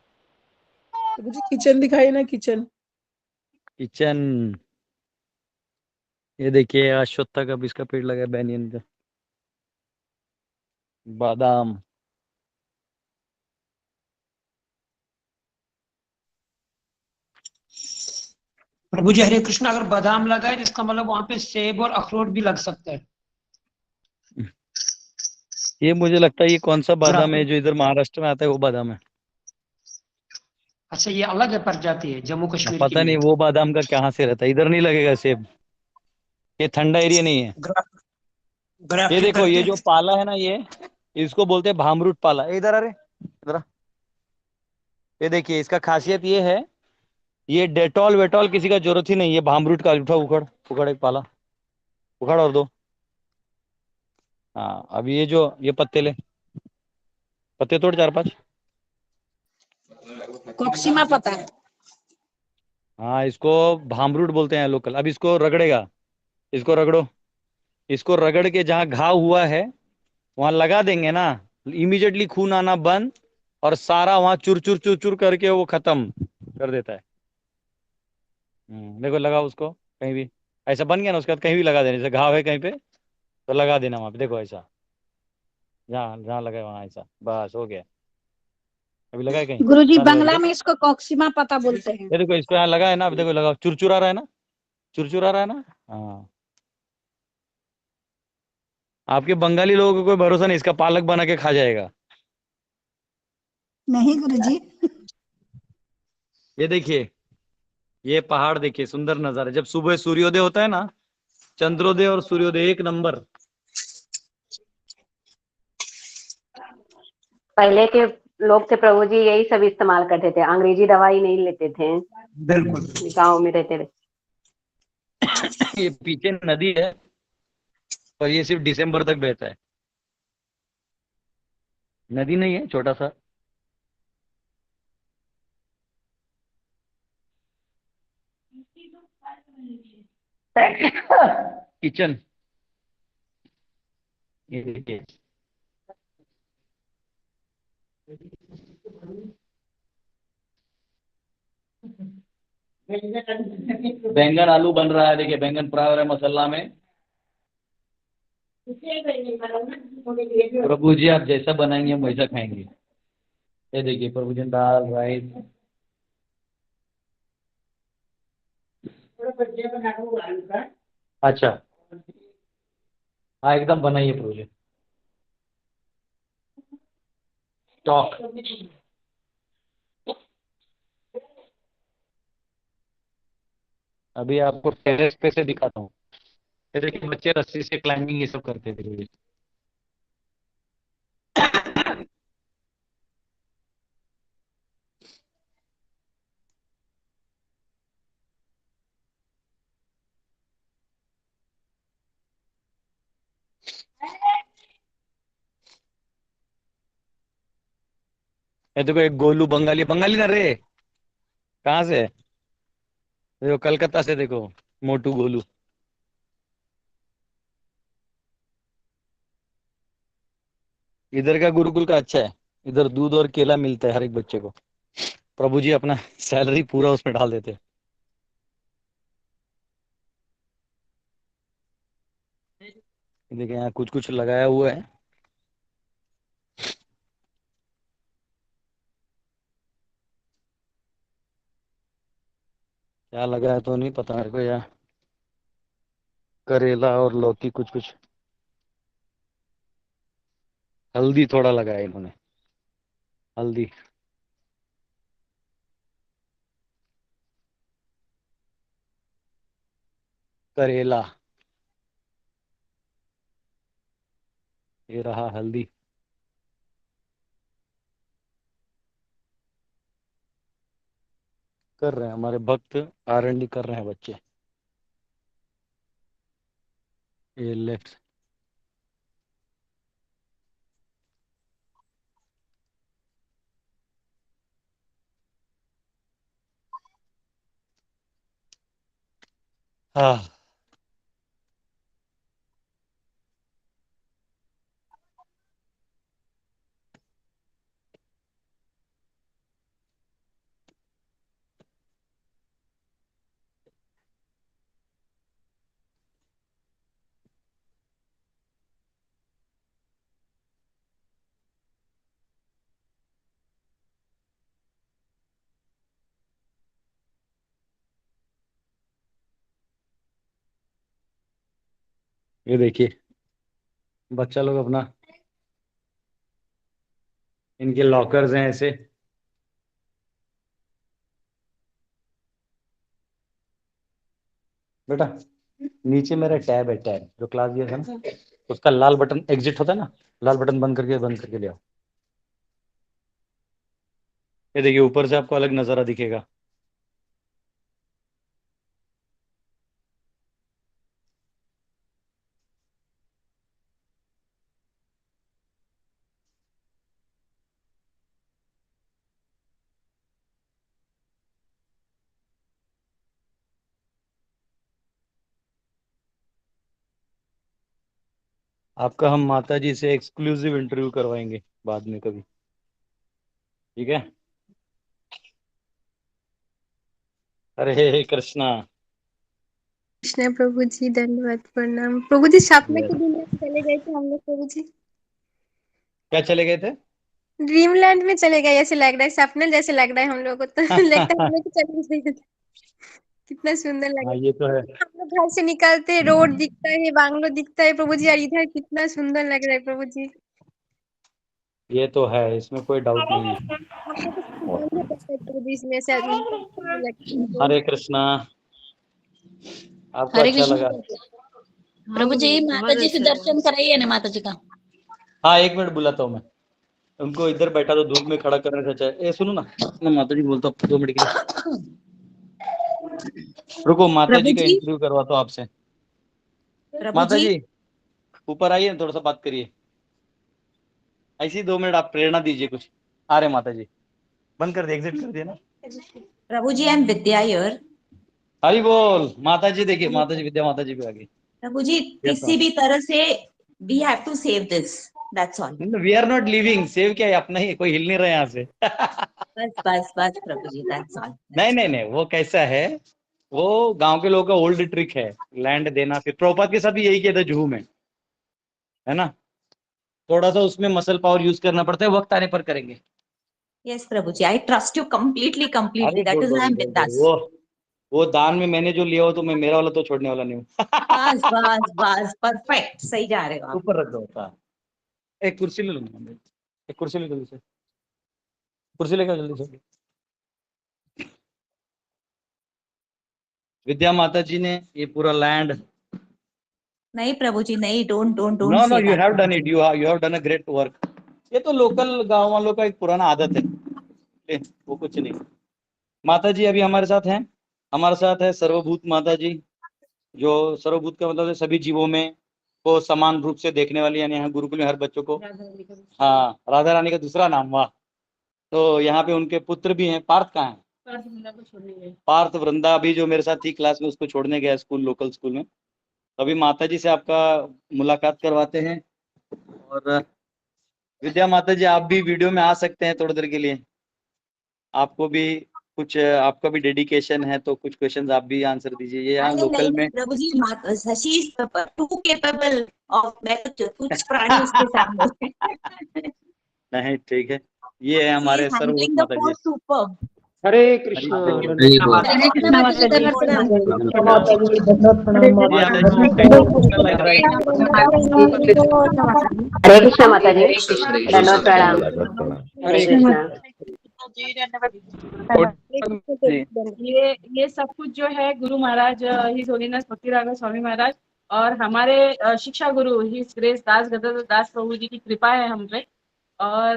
प्रभु जी किचन दिखाई ना, किचन। किचन, ये देखिए अश्वत्था का भी इसका पेड़ लगा है, बैनियन का। बादाम, प्रभु जी हरे कृष्ण, अगर बादाम लगा है जिसका मतलब वहां पे सेब और अखरोट भी लग सकता है। ये मुझे लगता है ये कौन सा बादाम है जो इधर महाराष्ट्र में आता है, वो बादाम है। अच्छा, ये अलग है, प्रजाति है जम्मू कश्मीर की। पता नहीं वो बादाम का कहाँ से रहता है, इधर नहीं लगेगा सेब, ये ठंडा एरिया नहीं है। ये देखो ये जो पाला है ना, ये इसको बोलते हैं भामरूट पाला। इधर अरे इधर आ। ये देखिए इसका खासियत ये है, ये डेटॉल वेटॉल किसी का जरूरत ही नहीं है। भामरूट का उठा, उखड़ उखड़ एक पाला, उखड़ और दो। हाँ अब ये जो ये पत्ते ले, पत्ते तोड़ 4-5। कोक्सीमा पता है। हाँ इसको भामरूट बोलते हैं लोकल। अब इसको रगड़ेगा, इसको रगड़ो, इसको रगड़ के जहाँ घाव हुआ है वहां लगा देंगे ना, इमीडिएटली खून आना बंद, और सारा वहां चुर चुर चुर चुर करके वो खत्म कर देता है। देखो लगाओ उसको कहीं भी, ऐसा बन गया ना, उसके बाद कहीं भी लगा देना। जैसे घाव है कहीं पे तो लगा देना वहां पे, देखो ऐसा, जहाँ जहाँ लगा वहां ऐसा, बस हो गया। अभी लगा है कहीं? गुरुजी बंद कर बंगला दो। में इसको कोक्सीमा पता बोलते हैं। ये देखो इस पे यहाँ लगा है ना, अब देखो लगाओ, चुरचुरा रहा है ना, चुरचुरा रहा है ना। हाँ आपके बंगाली लोगों को कोई भरोसा नहीं, इसका पालक बना के खा जाएगा। नहीं गुरुजी। ये देखिए, ये पहाड़ देखिए, सुंदर नजारा। जब सुबह सूर्योदय होता है ना, चंद्रोदय और सूर्योदय एक नंबर। पहले के लोग थे प्रभु जी, यही सब इस्तेमाल करते थे, अंग्रेजी दवाई नहीं लेते थे, बिल्कुल गाँव में रहते थे। ये पीछे नदी है पर ये सिर्फ दिसंबर तक बहता है। नदी नहीं है, छोटा सा। किचन, ये देखिए। बैंगन आलू बन रहा है, देखिए बैंगन फ्राई हो रहा है मसाला में। प्रभु जी आप जैसा बनाएंगे हम वैसा खाएंगे। ये देखिए प्रभु जी, दाल राइस। अच्छा हाँ एकदम बनाइए प्रभु जी। स्टॉक अभी आपको टेरेस पे से दिखाता हूँ। ये देखिए बच्चे रस्सी से क्लाइंबिंग ये सब करते थे प्रभु जी। ये देखो एक गोलू बंगाली, बंगाली ना रे, कहाँ से? देखो कलकत्ता से, देखो मोटू गोलू। इधर का गुरुकुल का अच्छा है, इधर दूध और केला मिलता है हर एक बच्चे को। प्रभु जी अपना सैलरी पूरा उसमें डाल देते हैं। देखिए यहाँ कुछ कुछ लगाया हुआ है। क्या लगाया तो नहीं पता मेरे को, यहाँ करेला और लौकी कुछ कुछ। हल्दी थोड़ा लगाया इन्होंने, हल्दी। करेला, ये रहा हल्दी। कर रहे हैं हमारे भक्त, R&D कर रहे हैं बच्चे। ये लेफ्ट। हाँ ये देखिए बच्चा लोग अपना, इनके लॉकर्स हैं ऐसे। बेटा नीचे मेरा टैब है, टैब जो क्लास दिया था ना, उसका लाल बटन एग्जिट होता है ना, लाल बटन बंद करके ले आओ। ये देखिए ऊपर से आपको अलग नज़ारा दिखेगा। आपका हम माता जी से एक्सक्लूसिव इंटरव्यू करवाएंगे बाद में कभी, ठीक है? हरे कृष्णा। कृष्ण प्रभु जी, धन्यवाद, प्रणाम प्रभु जी। सपने Yes. के दिन चले गए थे हम लोग प्रभु जी, क्या चले गए थे? ड्रीमलैंड में चले गए, ऐसे लग रहा है, सपने जैसे लग रहा है हम लोग को तो लगता है हम लोग चले गए थे। कितना सुंदर लग हाँ रहा ये तो है। है, हम लोग घर से निकलते रोड दिखता है, बांग्लो दिखता है प्रभु जी, और इधर कितना सुंदर लग रहा है प्रभु जी। ये तो है, इसमें कोई डाउट नहीं है। हम लोग को सब बंद हो जाता है प्रभु जी इसमें से, हमको अच्छा नहीं लगता है तो। हरे कृष्णा। आपको हरे अच्छा कृष्ण लगा? प्रभु जी, माता जी से अच्छा दर्शन कराइए ना माता जी का। हाँ एक मिनट बुलाता हूँ मैं उनको। इधर बैठा तो धूप में खड़ा करने से अच्छा है। ए सुनो ना, मैं माता जी बोलता हूँ 2 मिनट के लिए। रुको माता जी प्रभु का जी। इंटरव्यू करवाता हूँ आपसे। प्रभु माता जी। जी ऊपर आइए, थोड़ा सा बात करिए। ऐसी 2 मिनट आप प्रेरणा दीजिए कुछ। आ रहे माता जी, बंद कर दिए, एग्जिट कर दिया ना। प्रभु जी, आई एम विद्या हियर। हरी बोल। माता जी देखिए, माता जी विद्या माता जी भी आ गई। प्रभु जी, Yes, किसी भी तरह से we have to save this, that's all. We are not living, save क्या है, अपना ही, कोई हिल नहीं रहे यहाँ से। बस बस बस प्रभु जी, दैट्स ऑल। नहीं नहीं नहीं, वो कैसा है, वो गांव के लोगों का ओल्ड ट्रिक है, लैंड देना। फिर प्रभुपाद के साथ भी यही किया था जुहू में, है ना। थोड़ा सा उसमें मसल पावर यूज करना पड़ता है, वक्त आने पर करेंगे। यस प्रभु जी, I trust you completely completely, अरे that good is I am good, बिंदास। वो दान में मैंने जो लिया हो तो मैं मेरा वाला तो छोड़ने वाला नहीं हूँ। बस बस बस, परफेक्ट, सही जा रहे हो आप। ऊपर रख दो। हाँ, एक कुर्सी ले लो, एक कुर्सी ले जल्दी से, कुर्सी लेकर जल्दी से। विद्या माता जी ने ये पूरा लैंड, नहीं प्रभु जी नहीं, don't don't don't no no, say you have that. Done it, you have done a great work. ये तो लोकल गांव वालों का एक पुराना आदत है, वो कुछ नहीं। माता जी अभी हमारे साथ हैं, हमारे साथ है सर्वभूत माता जी, जो सर्वभूत का मतलब है सभी जीवों में को समान रूप से देखने वाली, यानी यहाँ गुरुकुल में हर बच्चों को, हाँ, राधा रानी का दूसरा नाम, वाह। तो यहाँ पे उनके पुत्र भी हैं। पार्थ कहाँ है? पार्थ वृंदा अभी जो मेरे साथ थी क्लास में, उसको छोड़ने गया स्कूल, लोकल स्कूल में। तो अभी माता जी से आपका मुलाकात करवाते हैं। और विद्या माता जी, आप भी वीडियो में आ सकते हैं थोड़ी देर के लिए। आपको भी कुछ, आपका भी डेडिकेशन है, तो कुछ क्वेश्चंस आप भी आंसर दीजिए। ये यहाँ नहीं लोकल में, प्रभु जी, she is too capable of, मैं कुछ प्राणी उसके सामने। नहीं ठीक है, ये है She हमारे is सर्वभूत handling the माता जी। post superb. हरे हरी कृष्णा। बोल। हरे हरे कृष्णा माता जी, ये माता जी को कैसा लग रहा है? हरे कृष्णा माता जी, दंडवत प्रणाम। हरे कृष्णा। ये सब कुछ जो है गुरु महाराज हिज होलीनेस भक्ति राघव स्वामी महाराज और हमारे शिक्षा गुरु हिज ग्रेस दास गदाधर दास प्रभु जी की कृपा है हम पे। और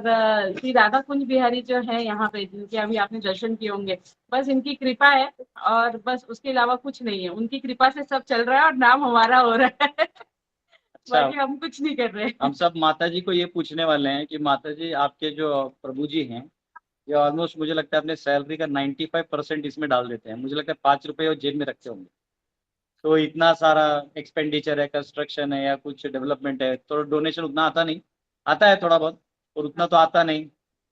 श्री राधा कुंज बिहारी जो है यहाँ पे, जिनके अभी आपने दर्शन किए होंगे, बस इनकी कृपा है और बस उसके अलावा कुछ नहीं है। उनकी कृपा से सब चल रहा है और नाम हमारा हो रहा है। बाकी हम कुछ नहीं कर रहे। हम सब माता जी को ये पूछने वाले हैं कि माता जी, आपके जो प्रभु जी हैं, ये ऑलमोस्ट मुझे लगता है अपने सैलरी का 95% इसमें डाल देते हैं। मुझे लगता है 5 रुपए और जेब में रखते होंगे। तो इतना सारा एक्सपेंडिचर है, कंस्ट्रक्शन है या कुछ डेवलपमेंट है, तो डोनेशन उतना आता नहीं, आता है थोड़ा बहुत, और उतना तो आता नहीं।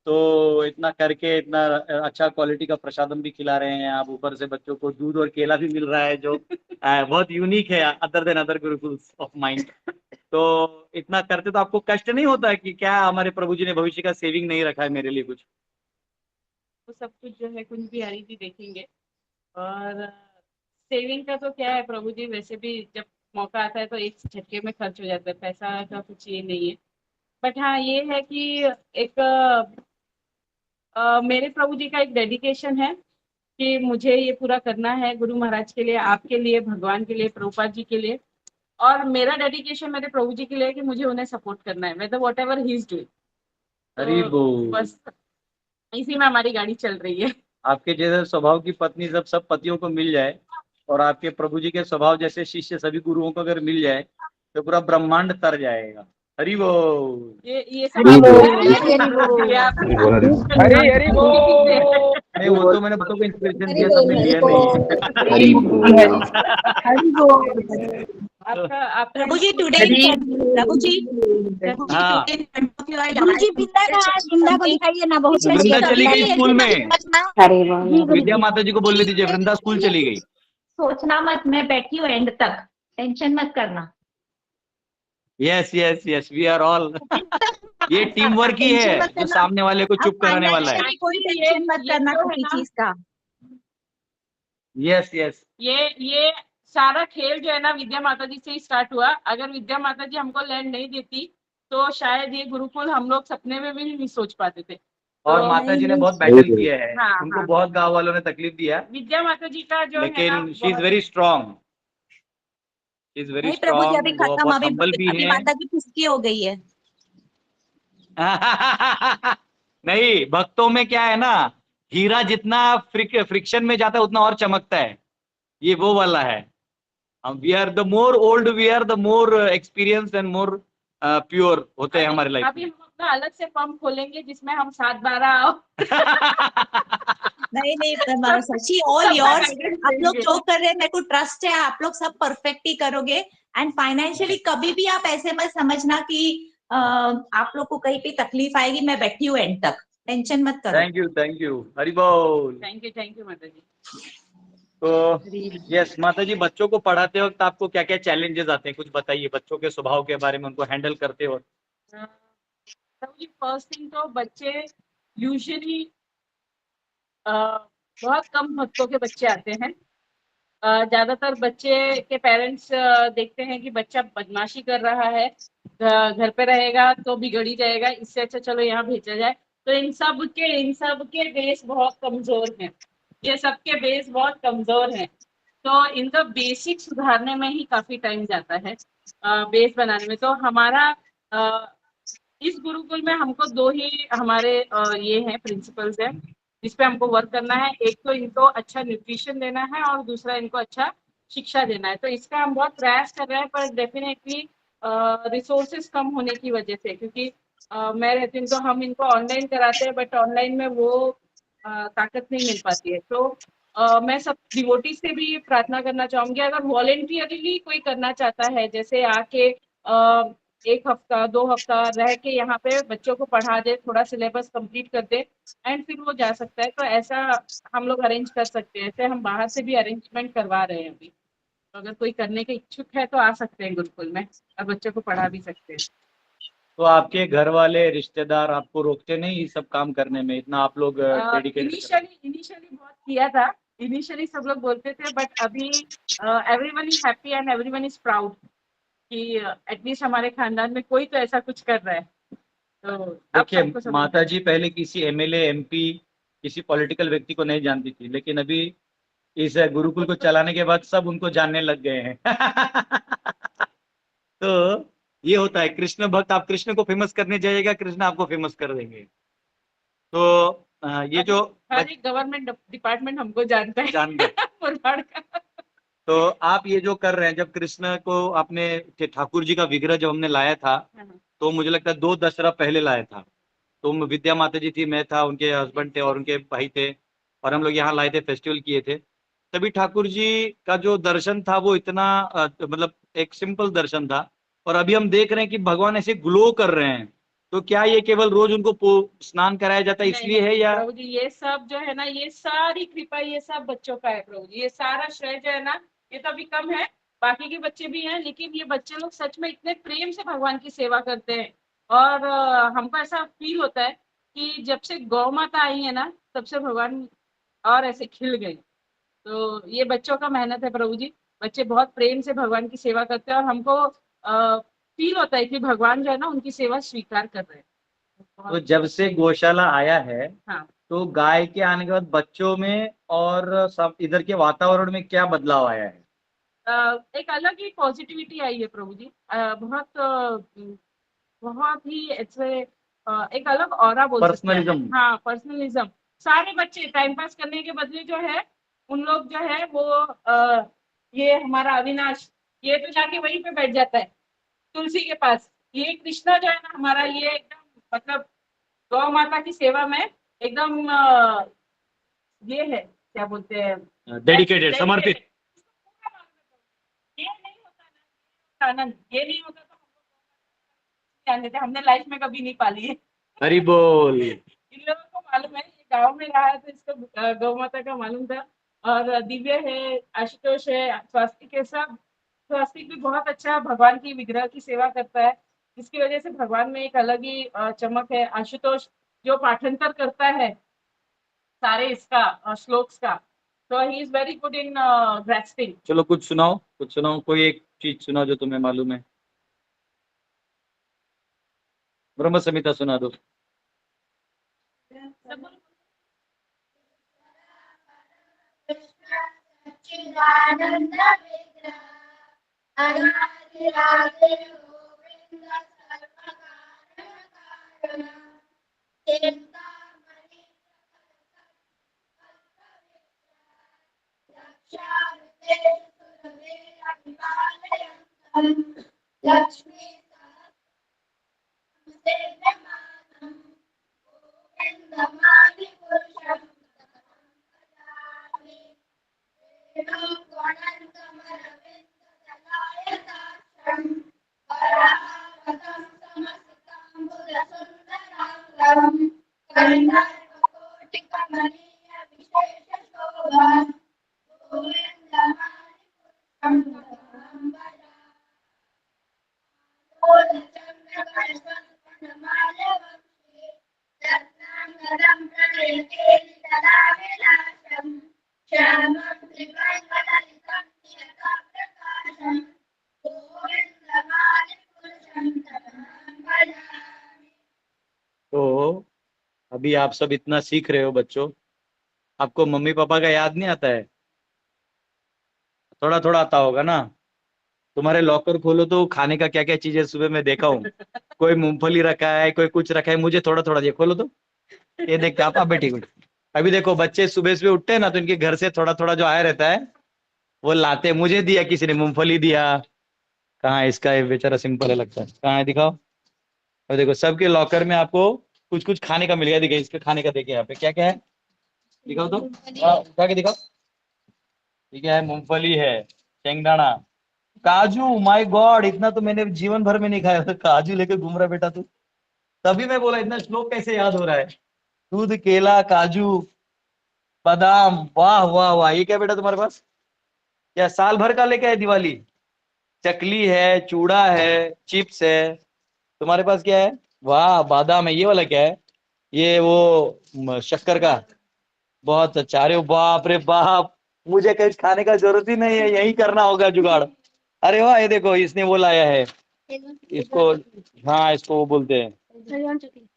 तो इतना करके इतना अच्छा क्वालिटी का प्रसादम भी खिला रहे हैं आप, ऊपर से बच्चों को दूध और केला भी मिल रहा है, जो बहुत यूनिक है other than other gurukuls of mind. तो इतना करते तो आपको कष्ट नहीं होता है कि क्या हमारे प्रभु जी ने भविष्य का सेविंग नहीं रखा है मेरे लिए कुछ? वो सब कुछ जो है कुंज बिहारी जी देखेंगे। और सेविंग का तो क्या है प्रभु जी, वैसे भी जब मौका आता है तो एक झटके में खर्च हो जाता है, पैसा का कुछ ये नहीं है। बट हाँ ये है कि एक मेरे प्रभु जी का एक डेडिकेशन है कि मुझे ये पूरा करना है गुरु महाराज के लिए, आपके लिए, भगवान के लिए, प्रभुपाद जी के लिए। और मेरा डेडिकेशन मेरे प्रभु जी के लिए कि मुझे उन्हें सपोर्ट करना है, मतलब whatever he is doing. Hari बोल। बस इसी में हमारी गाड़ी चल रही है। आपके जैसे स्वभाव की पत्नी जब सब पतियों को मिल जाए, और आपके प्रभु जी के स्वभाव जैसे शिष्य सभी गुरुओं को अगर मिल जाए, तो पूरा ब्रह्मांड तर जाएगा। हरी बोल। ये सब हरी हरी बोल। नहीं, वो तो मैंने बच्चों को इंस्पिरेशन दिया, सबने लिया नहीं। आपका प्रभु जी टुडे, प्रभु जी हाँ, प्रभु जी वृंदा को दिखाइए ना, बहुत वृंदा चली गई स्कूल में। हरे बोल। विद्या माता जी को बोलने दीजिए, वृंदा स्कूल चली गई। सोचना मत, मैं बैठी हूँ एंड तक, टेंशन मत करना। Yes yes yes, we are all, ये टीम वर्क ही है जो सामने वाले को चुप कराने वाला है। कोई टेंशन मत करना किसी चीज का। यस यस, ये सारा खेल जो है ना विद्या माता जी से ही स्टार्ट हुआ। अगर विद्या माता जी हमको लैंड नहीं देती तो शायद ये गुरुकुल हम लोग सपने में भी नहीं सोच पाते थे। और तो माता जी ने बहुत बैटल किया है। हाँ, उनको हाँ। बहुत गांव वालों ने तकलीफ दिया, विद्या माता जी का जो है ना, लेकिन she is very strong, she is very नहीं प्रभु जी अभी स्ट्रांग। वो खत्म, बहुत अभी हम्बल भी अभी है। माता की पुष्टि हो गई है। नहीं, भक्तों में क्या है ना, हीरा जितना फ्रिक्शन में जाता है उतना और चमकता है। ये वो वाला है। हम we are the more old, we are the more experience and more pure होते हैं हमारे लाइफ अभी में। हम अपना अलग से पंप खोलेंगे जिसमें हम 7-12 नहीं नहीं सची ऑल सबका योर्स। guidance आप लोग देंगे। जो कर रहे हैं मेरे को ट्रस्ट है, आप लोग सब परफेक्ट ही करोगे। एंड फाइनेंशियली कभी भी आप ऐसे मत समझना कि आप लोग को कहीं पे तकलीफ आएगी। मैं बैठी हूँ एंड तक, टेंशन मत करो। थैंक यू हरि बोल। थैंक यू माता जी। तो यस माता जी, बच्चों को पढ़ाते वक्त आपको क्या क्या चैलेंजेस आते हैं, कुछ बताइए बच्चों के स्वभाव के बारे में, उनको हैंडल करते वक्त। फर्स्ट थिंग तो बच्चे यूजुअली बहुत कम भक्तों के बच्चे आते हैं। ज्यादातर बच्चे के पेरेंट्स देखते हैं कि बच्चा बदमाशी कर रहा है, घर पे रहेगा तो बिगड़ ही जाएगा, इससे अच्छा चलो यहाँ भेजा जाए। तो इन सब के बेस बहुत कमजोर हैं। ये सबके बेस बहुत कमजोर हैं। तो इनका बेसिक सुधारने में ही काफी टाइम जाता है, बेस बनाने में। तो हमारा इस गुरुकुल में हमको 2 ही हमारे ये हैं प्रिंसिपल्स हैं जिस पे हमको वर्क करना है। एक तो इनको अच्छा न्यूट्रिशन देना है और दूसरा इनको अच्छा शिक्षा देना है। तो इसका हम बहुत प्रयास कर रहे हैं, पर डेफिनेटली रिसोर्सेस कम होने की वजह से, क्योंकि मैं रहती हूँ तो हम इनको ऑनलाइन कराते हैं, बट ऑनलाइन में वो ताकत नहीं मिल पाती है। तो मैं सब डिवोटी से भी प्रार्थना करना चाहूंगी, अगर वॉलेंटियरली कोई करना चाहता है, जैसे आके 1 हफ्ता 2 हफ्ता रह के यहाँ पे बच्चों को पढ़ा दे, थोड़ा सिलेबस कंप्लीट कर दे एंड फिर वो जा सकता है, तो ऐसा हम लोग अरेंज कर सकते हैं। ऐसे हम बाहर से भी अरेंजमेंट करवा रहे हैं अभी। तो अगर कोई करने के इच्छुक है तो आ सकते हैं गुरुकुल में और बच्चों को पढ़ा भी सकते हैं। तो आपके घर वाले रिश्तेदार आपको रोकते नहीं ये सब काम करने में, इतना आप लोग डेडिकेटेड? इनिशियली बहुत किया था, इनिशियली सब लोग बोलते थे, बट अभी everyone is happy and everyone is proud कि एटलीस्ट हमारे खानदान में कोई तो ऐसा कुछ कर रहा है। तो अब सबको देखिए समझ माता जी पहले किसी एमएलए एमपी किसी पॉलिटिकल व्यक्ति को नहीं जानती थी, लेकिन अभी इस गुरुकुल को चलाने के बाद सब उनको जानने लग गए हैं। तो ये होता है, कृष्ण भक्त, आप कृष्ण को फेमस करने जाइएगा, कृष्ण आपको फेमस कर देंगे। तो ये जो हर एक गवर्नमेंट डिपार्टमेंट हमको जानता है, जानते हैं। पुरवाड़ का। तो आप ये जो कर रहे हैं, जब कृष्ण को आपने ठाकुर जी का विग्रह जब हमने लाया था, तो मुझे लगता है 2 दशहरा पहले लाया था। तो विद्या माता जी थी, मैं था, उनके हस्बैंड थे और उनके भाई थे, और हम लोग यहाँ लाए थे, फेस्टिवल किए थे। तभी ठाकुर जी का जो दर्शन था वो इतना मतलब एक सिंपल दर्शन था। और अभी हम देख रहे हैं कि भगवान ऐसे ग्लो कर रहे हैं। तो क्या ये केवल रोज उनको स्नान कराया जाता है इसलिए है, या प्रभु जी ये सब जो है ना, ये सारी कृपा ये सब बच्चों का है प्रभु जी। ये सारा श्रेय जो है ना, ये तो अभी कम है, बाकी के बच्चे भी हैं, लेकिन ये बच्चे लोग सच में इतने प्रेम से भगवान की सेवा करते हैं। और हमको ऐसा फील होता है कि जब से गौ माता आई है ना, तब से भगवान और ऐसे खिल गए। तो ये बच्चों का मेहनत है प्रभु जी। बच्चे बहुत प्रेम से भगवान की सेवा करते हैं और हमको फील होता है कि भगवान जो है ना उनकी सेवा स्वीकार कर रहे हैं। तो जब से गौशाला आया है, हाँ, तो गाय के आने के बाद बच्चों में और सब इधर के वातावरण में क्या बदलाव आया है? एक अलग ही पॉजिटिविटी आई है प्रभु जी। बहुत ही ऐसे एक अलग ऑरा बोल सकते हैं। पर्सनलिज्म। हाँ, पर्सनलिज्म। सारे बच्चे टाइम पास करने के बदले जो है, उन लोग जो है वो ये हमारा अविनाश, ये तो जाके वहीं पे बैठ जाता है तुलसी के पास। ये कृष्णा जो है ना हमारा, ये एकदम मतलब गौ माता की सेवा में एकदम ये है, क्या बोलते हैं, डेडिकेटेड, समर्पित। ये नहीं होता ना आनंद, ये नहीं होता तो जान देते, हमने लाइफ में कभी नहीं पाली है। हरि बोल। इन लोगों को मालूम है, ये गांव में रहा है तो इसको गौ माता का मालूम था। और दिव्य है, आशुतोष है, स्वास्तिक है, सब। स्वास्तिक भी बहुत अच्छा भगवान की विग्रह की सेवा करता है, जिसकी वजह से भगवान में एक अलग ही चमक है। आशुतोष जो पाठांतर करता है सारे इसका श्लोक्स का, तो he is very good in grasping. चलो कुछ सुनाओ, कोई एक चीज सुनाओ जो तुम्हें मालूम है। ब्रह्म संहिता सुना दो। तो अभी आप सब इतना सीख रहे हो बच्चों, आपको मम्मी पापा का याद नहीं आता है? थोड़ा थोड़ा आता होगा ना। तुम्हारे लॉकर खोलो तो खाने का क्या क्या चीजें सुबह मैं देखा हूँ, कोई मूंगफली रखा है, कोई कुछ रखा है। मुझे थोड़ा थोड़ा ये खोलो तो ये देखते आप बेटी को। अभी देखो बच्चे सुबह सुबह उठते हैं ना, तो इनके घर से थोड़ा थोड़ा जो आया रहता है वो लाते हैं। मुझे दिया किसी ने, मूंगफली दिया। कहाँ है इसका? ये बेचारा सिंपल है लगता है। कहाँ है दिखाओ। और देखो सबके लॉकर में आपको कुछ कुछ खाने का मिल गया। देखिए इसके खाने का, देखिए यहाँ पे क्या क्या है, दिखाओ तो। उठा के दिखाओ। ठीक है, मूंगफली है, शेंगदाना, काजू। माय गॉड, इतना तो मैंने जीवन भर में नहीं खाया था। काजू लेके घूम रहा बेटा तू। तभी मैं बोला इतना श्लोक कैसे याद हो रहा है। दूध, केला, काजू, बादाम। वाह वाह वाह, ये क्या बेटा तुम्हारे पास? क्या साल भर का लेके आए दिवाली? चकली है, चूड़ा है, चिप्स है। तुम्हारे पास क्या है? वाह, बादाम है। ये वाला क्या है? ये वो शक्कर का। बहुत अच्छा। अरे बाप रे बाप, मुझे कहीं खाने का जरूरत ही नहीं है, यही करना होगा जुगाड़। अरे वाह, ये देखो इसने वो लाया है इसको। हाँ, इसको वो बोलते हैं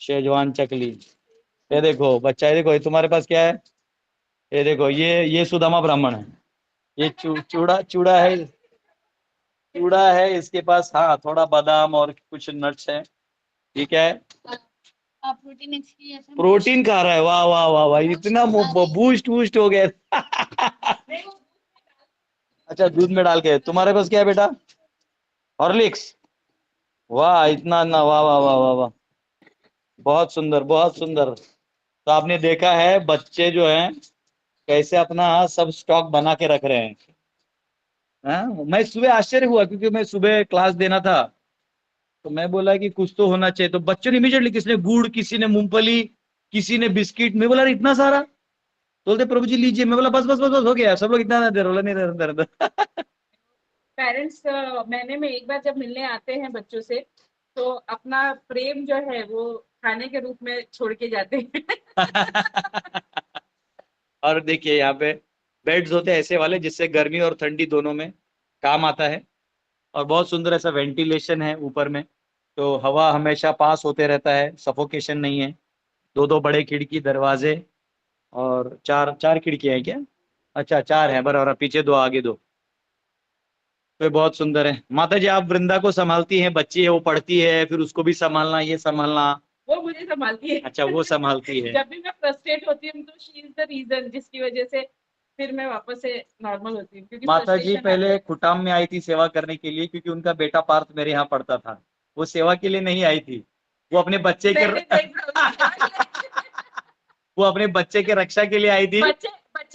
शेजवान चकली। ये देखो बच्चा, ये देखो ये तुम्हारे पास क्या है? ये देखो, ये सुदामा ब्राह्मण है। ये चूड़ा चूड़ा है, चूड़ा है इसके पास। हाँ, थोड़ा बादाम और कुछ नट्स है। ठीक है, प्रोटीन खा रहा है। वाह वाह वाह वाह, इतना बूस्ट वूस्ट हो गया। अच्छा, दूध में डाल के। तुम्हारे पास क्या है बेटा? हॉर्लिक्स। वाह, इतना ना, वाह वाह वाह वाह वाह, बहुत सुंदर बहुत सुंदर। तो आपने देखा है बच्चे जो हैं कैसे अपना सब स्टॉक बना के रख रहे हैं। हाँ? मैं सुबह आश्चर्य हुआ क्योंकि मैं सुबह क्लास देना था, तो मैं बोला कि कुछ तो होना चाहिए। तो बच्चों ने इमीडिएटली, किसी ने गुड़, किसी ने मूंगफली, किसी ने बिस्किट। मैं बोला इतना सारा। तो बोलते प्रभु जी लीजिए। मैं बोला बस बस बस बस हो गया। सब लोग इतना दे, बोला नहीं दर्द। पेरेंट्स महीने में एक बार जब मिलने आते हैं बच्चों से, तो अपना प्रेम जो है वो खाने के रूप में छोड़ के जाते हैं। और देखिए यहाँ पे बेड्स होते हैं ऐसे वाले, जिससे गर्मी और ठंडी दोनों में काम आता है। और बहुत सुंदर ऐसा वेंटिलेशन है ऊपर में, तो हवा हमेशा पास होते रहता है, सफोकेशन नहीं है। दो दो बड़े खिड़की, दरवाजे, और चार चार खिड़कियां हैं क्या? अच्छा, चार है बराबर, पीछे दो, आगे दो। तो ये बहुत सुंदर है। माता जी, आप वृंदा को संभालती हैं, बच्ची है वो पढ़ती है, फिर उसको भी संभालना, ये संभालना। वो मुझे संभालती है। अच्छा, वो संभालती है। जब भी मैं फ्रस्ट्रेट होती हूँ तो शी इज द रीजन जिसकी वजह से फिर मैं वापस से नॉर्मल होती हूँ, क्योंकि माता जी frustration पहले आता है। खुटाम में आई थी सेवा करने के लिए, क्योंकि उनका बेटा पार्थ मेरे यहाँ पढ़ता था। वो सेवा के लिए नहीं आई थी, वो अपने बच्चे के वो अपने बच्चे के रक्षा के लिए आई थी। बच्चे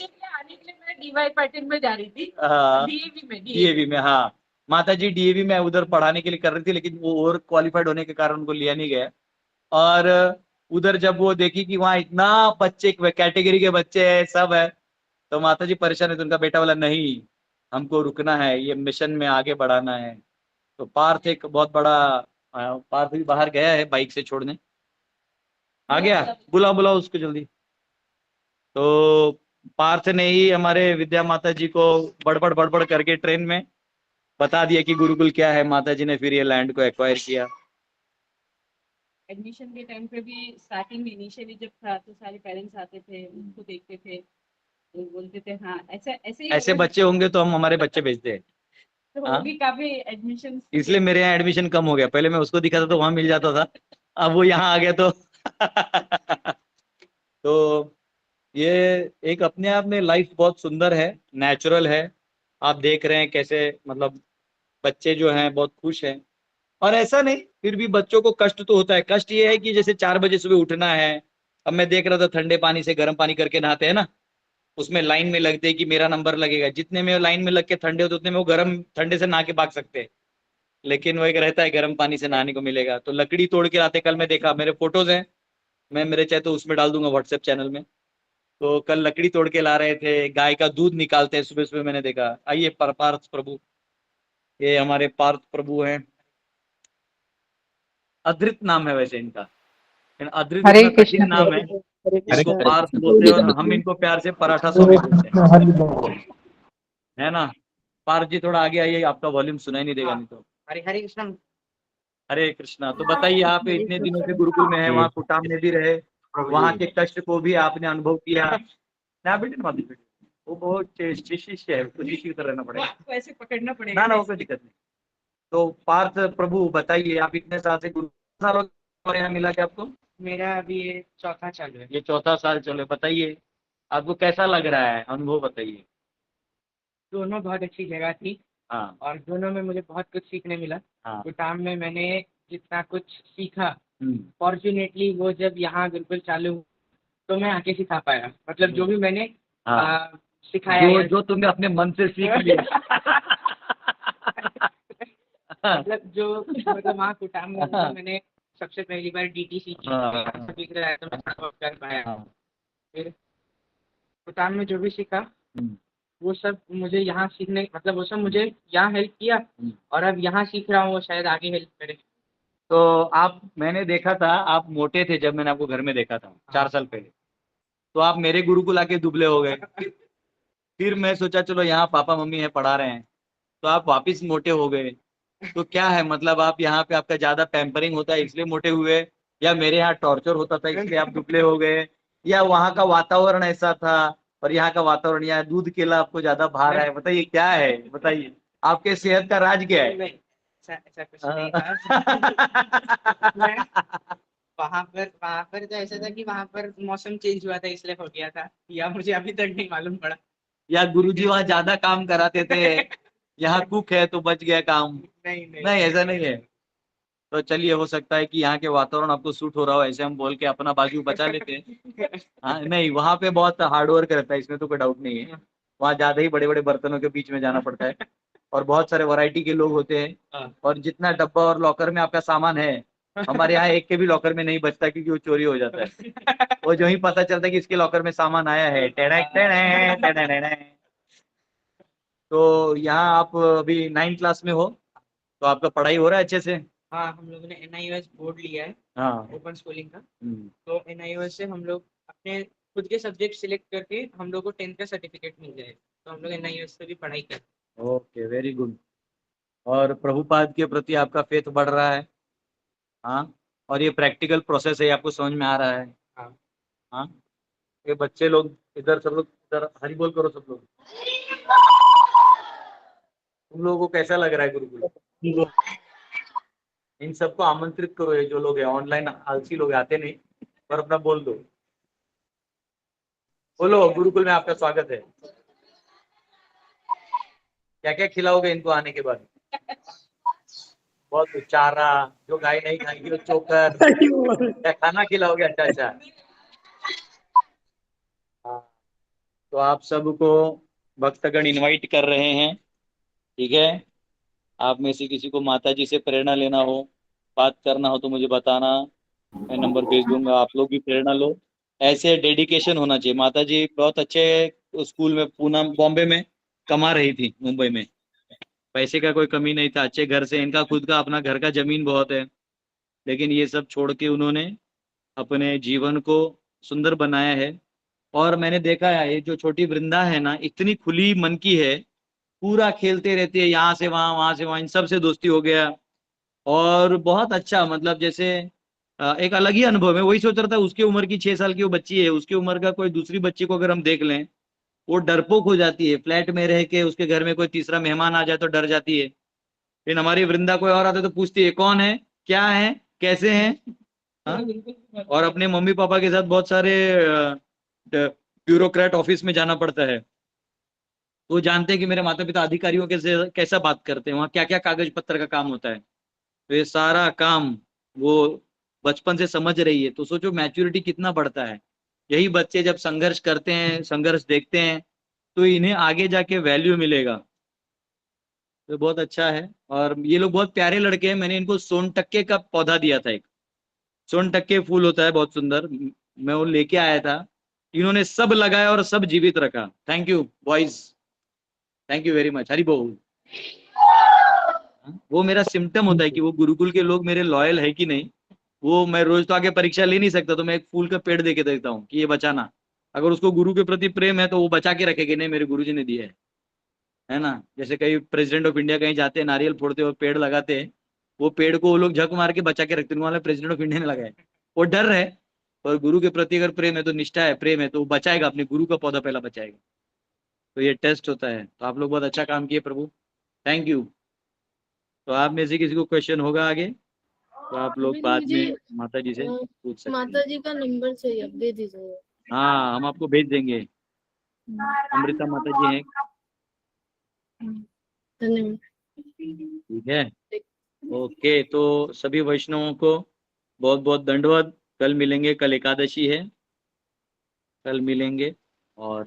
के आने के लिए मैं डीवाई पाटिल में जा रही थी, हाँ, डीएवी डीएवी में। हाँ, माता जी डीएवी में उधर पढ़ाने के लिए कर रही थी, लेकिन वो ओवर क्वालिफाइड होने के कारण उनको लिया नहीं गया। और उधर जब वो देखी कि वहाँ इतना बच्चे, कैटेगरी के बच्चे है, सब है, तो माता जी परेशान है। तो उनका बेटा बोला नहीं, हमको रुकना है, ये मिशन में आगे बढ़ाना है। तो पार्थ एक बहुत बड़ा, पार्थ भी बाहर गया है बाइक से छोड़ने। आ गया, बुलाओ बुलाओ उसको जल्दी। तो पार्थ ने ही हमारे विद्या माता जी को बड़बड़ बड़बड़ करके ट्रेन में बता दिया कि गुरुकुल क्या है। माता जी ने फिर ये लैंड को एक्वायर किया। एडमिशन के टाइम पे भी स्टार्टिंग में इनिशियली जब था तो सारे पेरेंट्स आते थे, उनको देखते थे, तो बोलते थे हाँ ऐसे ऐसे ही ऐसे होगा। बच्चे होंगे तो हम हमारे बच्चे भेजते हैं। तो हाँ? होगी काफी एडमिशन। इसलिए मेरे यहाँ एडमिशन कम हो गया। पहले मैं उसको दिखाता तो वहां मिल जाता था, अब वो यहाँ आ गया तो तो ये एक अपने आप में लाइफ बहुत सुंदर है, नेचुरल है। आप देख रहे हैं कैसे, मतलब बच्चे जो हैं बहुत खुश हैं। और ऐसा नहीं, फिर भी बच्चों को कष्ट तो होता है। कष्ट ये है कि जैसे 4 बजे सुबह उठना है। अब मैं देख रहा था ठंडे पानी से गर्म पानी करके नहाते हैं ना, उसमें लाइन में लगते हैं कि मेरा नंबर लगेगा। जितने में लाइन में लग के ठंडे होते उतने में वो गर्म ठंडे से नहा के भाग सकते हैं, लेकिन वो एक रहता है गर्म पानी से नहाने को मिलेगा। तो लकड़ी तोड़ के लाते, कल मैं देखा, मेरे फोटोज हैं, मैं मेरे चाहे तो उसमें डाल दूंगा व्हाट्सएप चैनल में। तो कल लकड़ी तोड़ के ला रहे थे, गाय का दूध निकालते हैं सुबह सुबह, मैंने देखा। आइए पार्थ प्रभु, ये हमारे पार्थ प्रभु हैं। अधृत नाम है वैसे इनका, लेकिन अधृत हरे इतना कठिन कृष्ण नाम है, हरे इसको कृष्ण पार्थ बोलते हैं और हम इनको प्यार से पराठा स्वामी बोलते हैं, है ना। पार्थ जी थोड़ा आगे आइए, आपका वॉल्यूम सुनाई नहीं देगा नहीं तो। हरे हरे कृष्ण। हरे कृष्णा। तो बताइए, आप इतने दिनों से गुरुकुल में है, वहाँ कुटाम में भी रहे, वहाँ के कष्ट को भी आपने अनुभव किया ना बेटे, मत बेटे, वो बहुत शिष्य है, उसको शिष्य की तरह रहना पड़ेगा, वैसे पकड़ना पड़ेगा ना वो कोई दिक्कत नहीं। तो पार्थ प्रभु बताइए, आप इतने साल से गुरु साल हो गए और यहाँ मिला क्या आपको? मेरा अभी ये चौथा चालू है। ये चौथा साल चले। बताइए आपको कैसा लग रहा है, अनुभव बताइए। दोनों बहुत अच्छी जगह थी हाँ और दोनों में मुझे बहुत कुछ सीखने मिला। हाँ। कुटाम में मैंने जितना कुछ सीखा, हम्म, फॉर्चुनेटली वो जब यहाँ बिल्कुल चालू हुआ, तो मैं आके सिखा पाया। मतलब जो भी मैंने हाँ। सिखाया जो जो तुमने अपने मन से सीख लिया मतलब जो मतलब वहाँ कुटाम में तो मैंने सबसे पहली बार डीटी सीखी, हाँ। सीख रहा है तो मैं सपोर्ट कर पाया। हाँ। फिर कुटाम में जो भी सीखा हम्म, वो सब मुझे यहाँ सीखने, मतलब वो सब मुझे यहाँ हेल्प किया और अब यहाँ सीख रहा हूँ, वो शायद आगे हेल्प करे। तो आप, मैंने देखा था आप मोटे थे जब मैंने आपको घर में देखा था 4 साल पहले, तो आप मेरे गुरुकुल आके दुबले हो गए। फिर मैं सोचा चलो यहाँ पापा मम्मी है पढ़ा रहे हैं, तो आप वापिस मोटे हो गए। तो क्या है, मतलब आप यहाँ पे आपका ज्यादा पैम्परिंग होता है इसलिए मोटे हुए, या मेरे यहाँ टॉर्चर होता था इसलिए आप दुबले हो गए, या वहाँ का वातावरण ऐसा था और यहाँ का वातावरण, यहाँ दूध केला आपको ज्यादा भा रहा है? बताइए क्या है, बताइए आपके सेहत का राज क्या है? नहीं, ऐसा कुछ नहीं था। वहाँ पर तो ऐसा था कि वहाँ पर मौसम चेंज हुआ था इसलिए हो गया था, या मुझे अभी तक नहीं मालूम पड़ा। या गुरुजी वहाँ ज्यादा काम कराते थे, यहाँ कुक है तो बच गया काम? नहीं ऐसा नहीं है। तो चलिए, हो सकता है कि यहाँ के वातावरण आपको सूट हो रहा हो, ऐसे हम बोल के अपना बाजू बचा लेते हैं। हाँ नहीं, वहाँ पे बहुत हार्ड वर्क रहता है, इसमें तो कोई डाउट नहीं है। वहाँ ज्यादा ही बड़े बड़े बर्तनों के बीच में जाना पड़ता है और बहुत सारे वैरायटी के लोग होते हैं, और जितना डब्बा और लॉकर में आपका सामान है, हमारे यहाँ एक के भी लॉकर में नहीं बचता क्योंकि वो चोरी हो जाता है। वो जो ही पता चलता है कि इसके लॉकर में सामान आया है, टेढ़े टेढ़े टेढ़े टेढ़े। तो यहाँ आप अभी 9th क्लास में हो, तो आपका पढ़ाई हो रहा है अच्छे से? हाँ, हम लोगों ने NIOS बोर्ड लिया है, हाँ। ओपन स्कूलिंग का। हम्म, तो NIOS से हम लोग अपने खुद के सब्जेक्ट सिलेक्ट करके हम लोग को 10th का सर्टिफिकेट मिल जाए, तो हम लोग NIOS से भी पढ़ाई करते ओके, वेरी गुड। और प्रभुपाद के प्रति आपका फेथ बढ़ रहा है? हाँ। और ये प्रैक्टिकल प्रोसेस है, आपको समझ में आ रहा है? हाँ। हाँ। ये बच्चे लोग इधर, सब लोग इधर हरि बोल करो सब लोग। तुम लोगों को कैसा लग रहा है गुरुकुल? इन सबको आमंत्रित करो, ये जो लोग हैं ऑनलाइन आलसी लोग आते नहीं, पर अपना बोल दो, बोलो गुरुकुल में आपका स्वागत है। क्या क्या खिलाओगे इनको आने के बाद? बहुत कुछ, चारा, जो गाय नहीं खाएगी वो चोकर, क्या खाना खिलाओगे? अच्छा अच्छा। हाँ, तो आप सबको भक्तगण इनवाइट कर रहे हैं, ठीक है। आप में से किसी को माता जी से प्रेरणा लेना हो, बात करना हो तो मुझे बताना, मैं नंबर भेज दूंगा, आप लोग भी प्रेरणा लो। ऐसे डेडिकेशन होना चाहिए। माता जी बहुत अच्छे स्कूल में पूना बॉम्बे में कमा रही थी, मुंबई में पैसे का कोई कमी नहीं था, अच्छे घर से, इनका खुद का अपना घर का जमीन बहुत है, लेकिन ये सब छोड़ के उन्होंने अपने जीवन को सुंदर बनाया है। और मैंने देखा है, ये जो छोटी वृंदा है ना, इतनी खुली मन की है, पूरा खेलते रहती है, यहाँ से वहां से वहां, इन सब से दोस्ती हो गया। और बहुत अच्छा, मतलब जैसे एक अलग ही अनुभव है। वही सोच रहा था, उसकी उम्र की 6 साल की वो बच्ची है, उसकी उम्र का कोई दूसरी बच्ची को अगर हम देख लें, वो डरपोक हो जाती है, फ्लैट में रह के उसके घर में कोई तीसरा मेहमान आ जाए तो डर जाती है। फिर हमारी वृंदा कोई और आता है तो पूछती है कौन है, क्या है, कैसे हैं। हाँ? और अपने मम्मी पापा के साथ बहुत सारे ब्यूरोक्रेट ऑफिस में जाना पड़ता है, वो जानते हैं कि मेरे माता पिता अधिकारियों के से कैसा बात करते हैं, वहाँ क्या क्या कागज पत्र का काम होता है, तो ये सारा काम वो बचपन से समझ रही है। तो सोचो मैच्योरिटी कितना बढ़ता है। यही बच्चे जब संघर्ष करते हैं, संघर्ष देखते हैं, तो इन्हें आगे जाके वैल्यू मिलेगा। तो बहुत अच्छा है। और ये लोग बहुत प्यारे लड़के हैं, मैंने इनको सोनटक्के का पौधा दिया था एक, स्वर्ण टक्के फूल होता है, बहुत सुंदर, मैं वो लेके आया था, इन्होंने सब लगाया और सब जीवित रखा। Thank you boys, thank you very much, Hari बोल। वो मेरा सिम्टम होता है कि वो गुरुकुल के लोग मेरे लॉयल है कि नहीं। वो मैं रोज तो आगे परीक्षा ले नहीं सकता, तो मैं एक फूल का पेड़ दे के देखता हूँ कि ये बचाना, अगर उसको गुरु के प्रति प्रेम है तो वो बचा के रखेगी, नहीं मेरे गुरुजी ने दिया है ना। जैसे कई प्रेसिडेंट ऑफ इंडिया कहीं जाते हैं, नारियल फोड़ते और पेड़ लगाते हैं, वो पेड़ को वो लोग झक मार के बचा के रखते हैं, वाला प्रेसिडेंट ऑफ इंडिया ने लगाया, वो डर है। और गुरु के प्रति अगर प्रेम है तो निष्ठा है, प्रेम है तो वो बचाएगा, अपने गुरु का पौधा पहला बचाएगा। तो ये टेस्ट होता है। तो आप लोग बहुत अच्छा काम किए प्रभु, थैंक यू। तो आप में से किसी को क्वेश्चन होगा आगे तो आप लोग बाद में माता जी से पूछ सकते हैं। माता जी का नंबर चाहिए, अब दे दीजिए। हाँ हम आपको भेज देंगे, अमृता माता जी हैं। धन्यवाद। ठीक है, ओके। तो सभी वैष्णवों को बहुत बहुत दंडवत। कल मिलेंगे, कल एकादशी है, कल मिलेंगे। और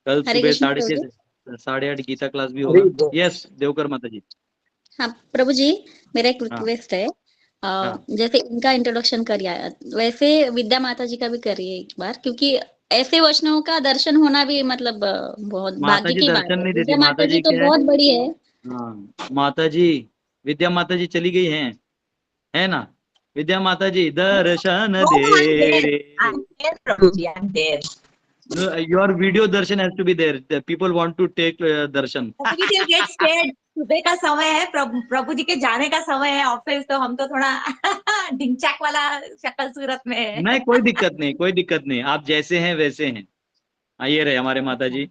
कल हरे सुबह कृष्ण 6:30 8:30 गीता क्लास भी होगा। यस देवकर माता जी। हाँ प्रभु जी, मेरा एक हाँ। रिक्वेस्ट है, हाँ। जैसे इनका इंट्रोडक्शन करिए, वैसे विद्या माता जी का भी करिए एक बार, क्योंकि ऐसे वैष्णव का दर्शन होना भी मतलब बहुत माता भाग्य जी की बात दर्शन है। नहीं देती, विद्या माता माता जी जी तो क्या है, बहुत बड़ी है। हाँ माता जी, विद्या माता जी चली गई हैं, है ना। विद्या माता जी दर्शन No, I'm दे there. रे। I'm there, Prabhuji. I'm there. Your video darshan has to be there, people want to take darshan. Prabhu ji get scared, सुबह का समय है, प्रभु जी के जाने का समय है ऑफिस, तो हम तो थोड़ा ढिंचाक वाला शक्ल सूरत में है। नहीं कोई दिक्कत नहीं, कोई दिक्कत नहीं, आप जैसे हैं वैसे हैं। ये रहे हमारे माता जी,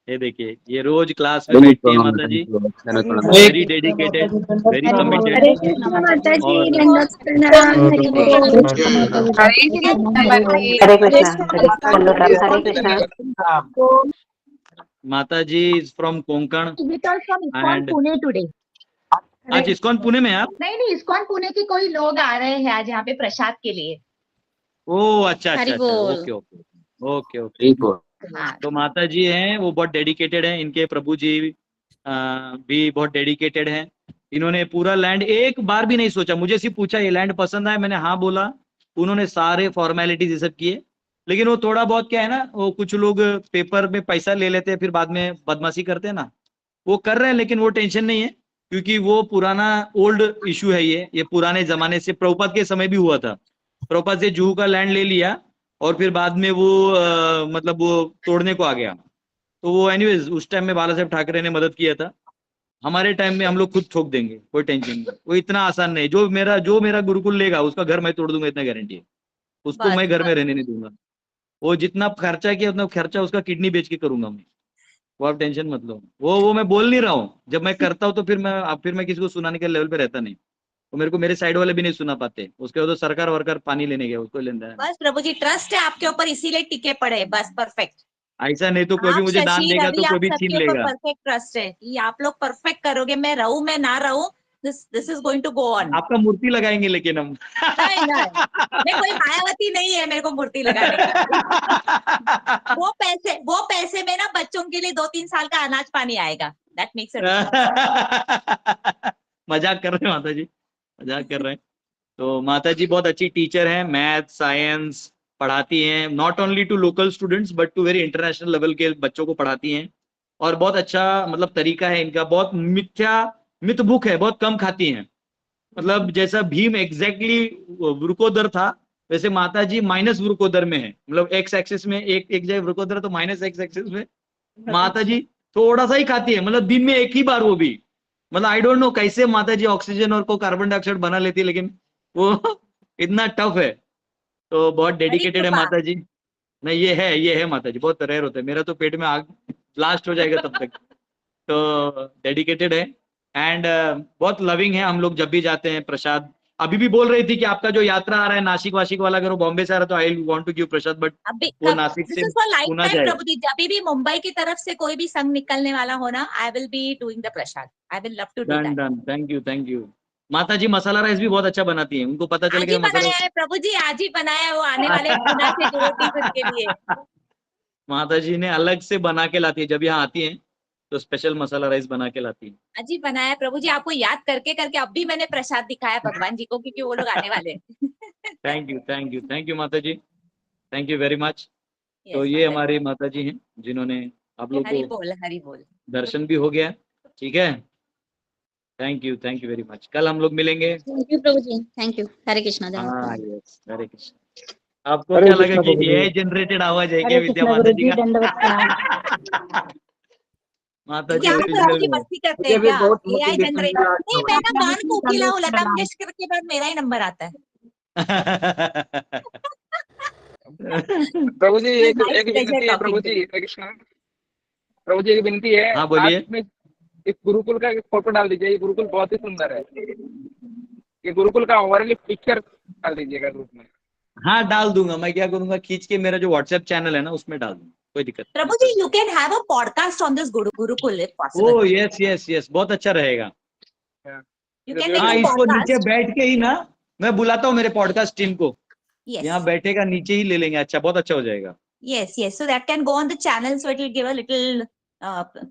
ये देखिए ये रोज क्लास में बैठती है माता जी, वेरी डेडिकेटेड, वेरी कमिटेड। हरे कृष्ण माता जी, और दंडवत प्रणाम, हरि बोल। हरे कृष्णा, हरे कृष्णा। माता जी is from Konkan Visitors from ISKCON and Pune today. आज इस्कॉन पुणे में आप? नहीं, ISKCON पुणे के कोई लोग आ रहे हैं आज यहाँ पे प्रसाद के लिए। ओह अच्छा अच्छा हरि अच्छा, बोल। Okay okay okay okay. हाँ, तो माता जी हैं वो बहुत डेडिकेटेड हैं, इनके प्रभु जी भी बहुत डेडिकेटेड हैं। इन्होंने पूरा लैंड एक बार भी नहीं सोचा, मुझे सिर्फ पूछा ये लैंड पसंद आया, मैंने हाँ बोला, उन्होंने सारे फॉर्मेलिटीज ये सब किए। लेकिन वो थोड़ा बहुत क्या है ना, वो कुछ लोग पेपर में पैसा ले लेते हैं फिर बाद में बदमाशी करते हैं ना, वो कर रहे हैं, लेकिन वो टेंशन नहीं है, क्योंकि वो पुराना ओल्ड इशू है, ये पुराने जमाने से प्रभुपाद के समय भी हुआ था। प्रभुपाद से जुहू का लैंड ले लिया और फिर बाद में वो मतलब वो तोड़ने को आ गया। तो वो एनीवेज उस टाइम में बाला साहेब ठाकरे ने मदद किया था, हमारे टाइम में हम लोग खुद ठोक देंगे, कोई टेंशन नहीं। वो इतना आसान नहीं, जो मेरा गुरुकुल लेगा उसका घर मैं तोड़ दूंगा, इतना गारंटी है। उसको मैं घर में रहने नहीं दूंगा। वो जितना खर्चा किया उतना खर्चा उसका किडनी बेच के करूंगा मैं, वो आप टेंशन मत लो। वो मैं बोल नहीं रहा हूँ, जब मैं करता हूँ तो फिर मैं किसी को सुनाने के लेवल पे रहता नहीं। तो मेरे को मेरे साइड वाले भी नहीं सुना पाते, उसके बाद तो सरकार वर्कर पानी लेने गया, उसको लेना है। बस प्रभु जी ट्रस्ट है आपके ऊपर, इसीलिए टिके पड़े, बस परफेक्ट। ऐसा नहीं तो कभी आप मुझे दान शशि देगा रवि तो आप कभी छीन सबके ऊपर लेगा। परफेक्ट ट्रस्ट है कि आप लोग परफेक्ट करोगे, मैं रहूं मैं ना रहूं, this is going to go on. आपका मूर्ति लगाएंगे लेकिन हम। नहीं नहीं, मैं कोई मायावती नहीं है मेरे को मूर्ति लगाने की। वो पैसे में ना बच्चों के लिए 2-3 साल का अनाज पानी आएगा, दैट मेक्स इट। मजाक कर रहे हैं माता जी, मजाक कर रहे हैं। तो माता जी बहुत अच्छी टीचर हैं, मैथ साइंस पढ़ाती हैं, not only to local students but to very international level के बच्चों को पढ़ाती हैं। और बहुत अच्छा मतलब तरीका है इनका, बहुत मिथ बुक है, बहुत कम खाती हैं। मतलब जैसा भीम एग्जैक्टली वृकोदर था, वैसे माता जी माइनस वृकोदर में है, मतलब एक्स एक्सिस में एक जगह वृकोदर तो माइनस एक्स एक्सिस में माता जी थोड़ा सा ही खाती है, मतलब दिन में एक ही बार, वो भी मतलब आई डोंट नो कैसे माता जी ऑक्सीजन और को कार्बन डाइऑक्साइड बना लेती है, लेकिन वो इतना टफ है। तो बहुत डेडिकेटेड है माता जी। नहीं ये है माता जी, बहुत रेयर होता है, मेरा तो पेट में आग ब्लास्ट हो जाएगा तब तक। तो डेडिकेटेड है एंड बहुत लविंग है। हम लोग जब भी जाते हैं प्रसाद, अभी भी बोल रही थी कि आपका जो यात्रा आ रहा है नासिक वाशिक वाला, अगर वो बॉम्बे से आ रहा है तो I want to give prasad, but वो नासिक दिस से is for life Pune time जाएगा। प्रभु जी, जब भी मुंबई की तरफ से कोई भी संघ निकलने वाला हो ना, I will be doing the prasad, I will love to do done that. Done, thank you. Mata ji masala rice भी बहुत अच्छा बनाती है, उनको पता चले आज कि ही मैं मसाला बनाया है प्रभु जी, आज ही बनाया है, वो आने वाले पुणे से डिवोटीज उनके लिए। माता जी ने अलग से बना के लाती है, जब यहाँ आती है तो स्पेशल मसाला राइस बना के लाती है। आज ही बनाया है प्रभु जी, आपको याद करके करके अब भी मैंने प्रसाद दिखाया भगवान जी को, क्योंकि वो लोग आने वाले हैं। Thank you Mata ji, thank you very much. तो ये हमारी माता जी हैं जिन्होंने आप लोग हरि को बोल हरि बोल। दर्शन भी हो गया, ठीक है। Thank you very much. कल हम लोग मिलेंगे। थैंक यू प्रभु जी, थैंक यू। हरे कृष्णा हाँ धन्यवाद। यस, हरे कृष्ण। आपको क्या लगा कि एआई जनरेटेड आवाज है क्या विद्या माता जी का? माता जी क्या प्रभु जी official में। मस्ती करते हैं क्या? AI जनरेट नहीं, मैं ना गान को उकेला हूँ, लता मंगेशकर के बाद मेरा ही नंबर आता है। प्रभु जी एक Nice एक pleasure विनती है talking Prabhu to ji, you. हरे कृष्ण। प्रभु जी एक विनती है, हाँ बोलिए। आप में इस गुरुकुल का एक फोटो डाल दीजिए। ये गुरुकुल बहुत ही सुंदर है। ये गुरुकुल का ओवरऑल पिक्चर डाल दीजिएगा ग्रुप में। हाँ डाल दूंगा। मैं क्या करूंगा, खींच के मेरा जो व्हाट्सएप चैनल है ना उसमें डाल दूंगा, कोई दिक्कत Prabhu ji, you can have a podcast on this Gurukul if नहीं। possible. ओ यस, बहुत अच्छा रहेगा। You can like हाँ do इसको नीचे podcast. बैठ के ही ना, मैं बुलाता हूँ मेरे पॉडकास्ट टीम को, Yes. यहाँ बैठेगा, नीचे ही ले लेंगे। अच्छा, बहुत अच्छा हो जाएगा। Yes, yes. So that can go on the channel, so it will give a little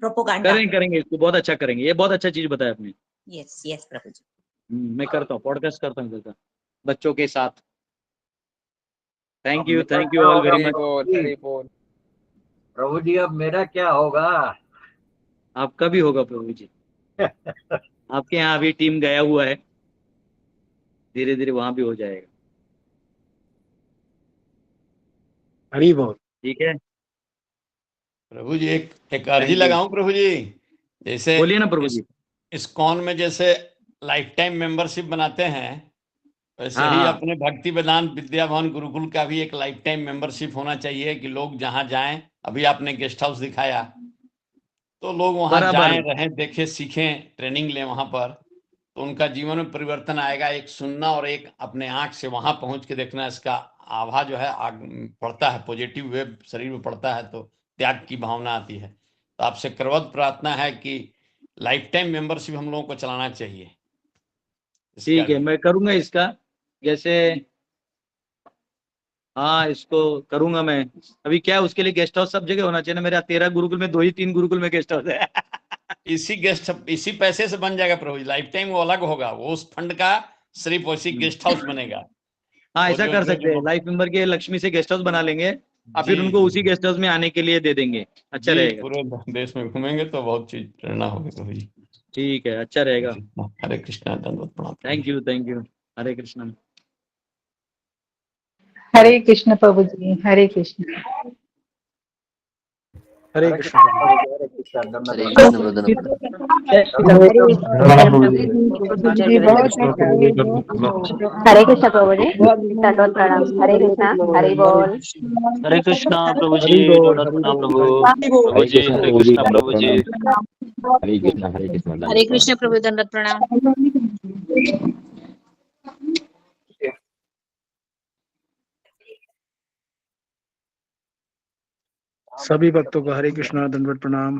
propaganda. करेंगे इसको, बहुत अच्छा करेंगे। ये बहुत अच्छा चीज बताया आपने। Yes, yes, Prabhu ji. मैं करता हूँ, पॉडकास्ट करता हूँ इधर का, बच्चों के साथ। Thank you all very much. प्रभु जी अब मेरा क्या होगा? आपका भी होगा प्रभु जी। आपके यहाँ अभी टीम गया हुआ है, धीरे धीरे वहां भी हो जाएगा। हरी बोल। ठीक है प्रभु जी एक अर्जी लगाऊं प्रभु जी? जैसे बोलिए ना प्रभु जी। इस्कॉन में जैसे लाइफ टाइम मेंबरशिप बनाते हैं, वैसे हाँ, ही हाँ। अपने भक्ति वेदांत विद्या भवन गुरुकुल का भी एक लाइफ टाइम मेंबरशिप होना चाहिए कि लोग जहां जाएं। अभी आपने गेस्ट हाउस दिखाया, तो लोग वहां बराबर। जाएं, रहें, देखें, सीखें, ट्रेनिंग लें वहां पर, तो उनका जीवन में परिवर्तन आएगा। एक सुनना और एक अपने आंख से वहां पहुंच के देखना, इसका आभा जो है पड़ता है, पॉजिटिव वेव शरीर में पड़ता है, तो त्याग की भावना आती है। तो आपसे करवत प्रार्थना है कि लाइफ टाइम मेंबरशिप हम लोगों को चलाना चाहिए। ठीक है, मैं करूंगा इसका। जैसे हाँ, इसको करूंगा मैं। अभी क्या है, उसके लिए गेस्ट हाउस सब जगह होना चाहिए ना। मेरा 13 गुरुकुल में 2 ही 3 गुरुकुल में गेस्ट हाउस है। इसी पैसे से बन जाएगा प्रभु जी। लाइफ टाइम वो अलग होगा, वो उस फंड का सिर्फ उसी गेस्ट हाउस बनेगा। हाँ, और ऐसा कर सकते हैं। लाइफ मेंबर के लक्ष्मी से गेस्ट हाउस बना लेंगे और फिर उनको उसी गेस्ट हाउस में आने के लिए दे देंगे। अच्छा जी, रहेगा। पूरे देश में घूमेंगे तो बहुत चीज प्रेरणा होगी प्रभु जी। ठीक है, अच्छा रहेगा। हरे कृष्णा, दंडवत प्रणाम। Thank you. हरे कृष्णा। हरे कृष्ण प्रभु जी, हरे कृष्ण। हरे कृष्ण। हरे कृष्ण। हरे कृष्ण ब्रदर। हरे कृष्ण प्रभु जी, दंडवत प्रणाम। हरे कृष्णा, हरि बोल। हरे कृष्णा प्रभु जी, दंडवत प्रणाम प्रभु जी। हरे कृष्णा प्रभु जी। हरे कृष्ण, हरे कृष्ण। हरे कृष्ण प्रभु, दंडवत प्रणाम। सभी भक्तों को हरे कृष्णा, दंडवत प्रणाम।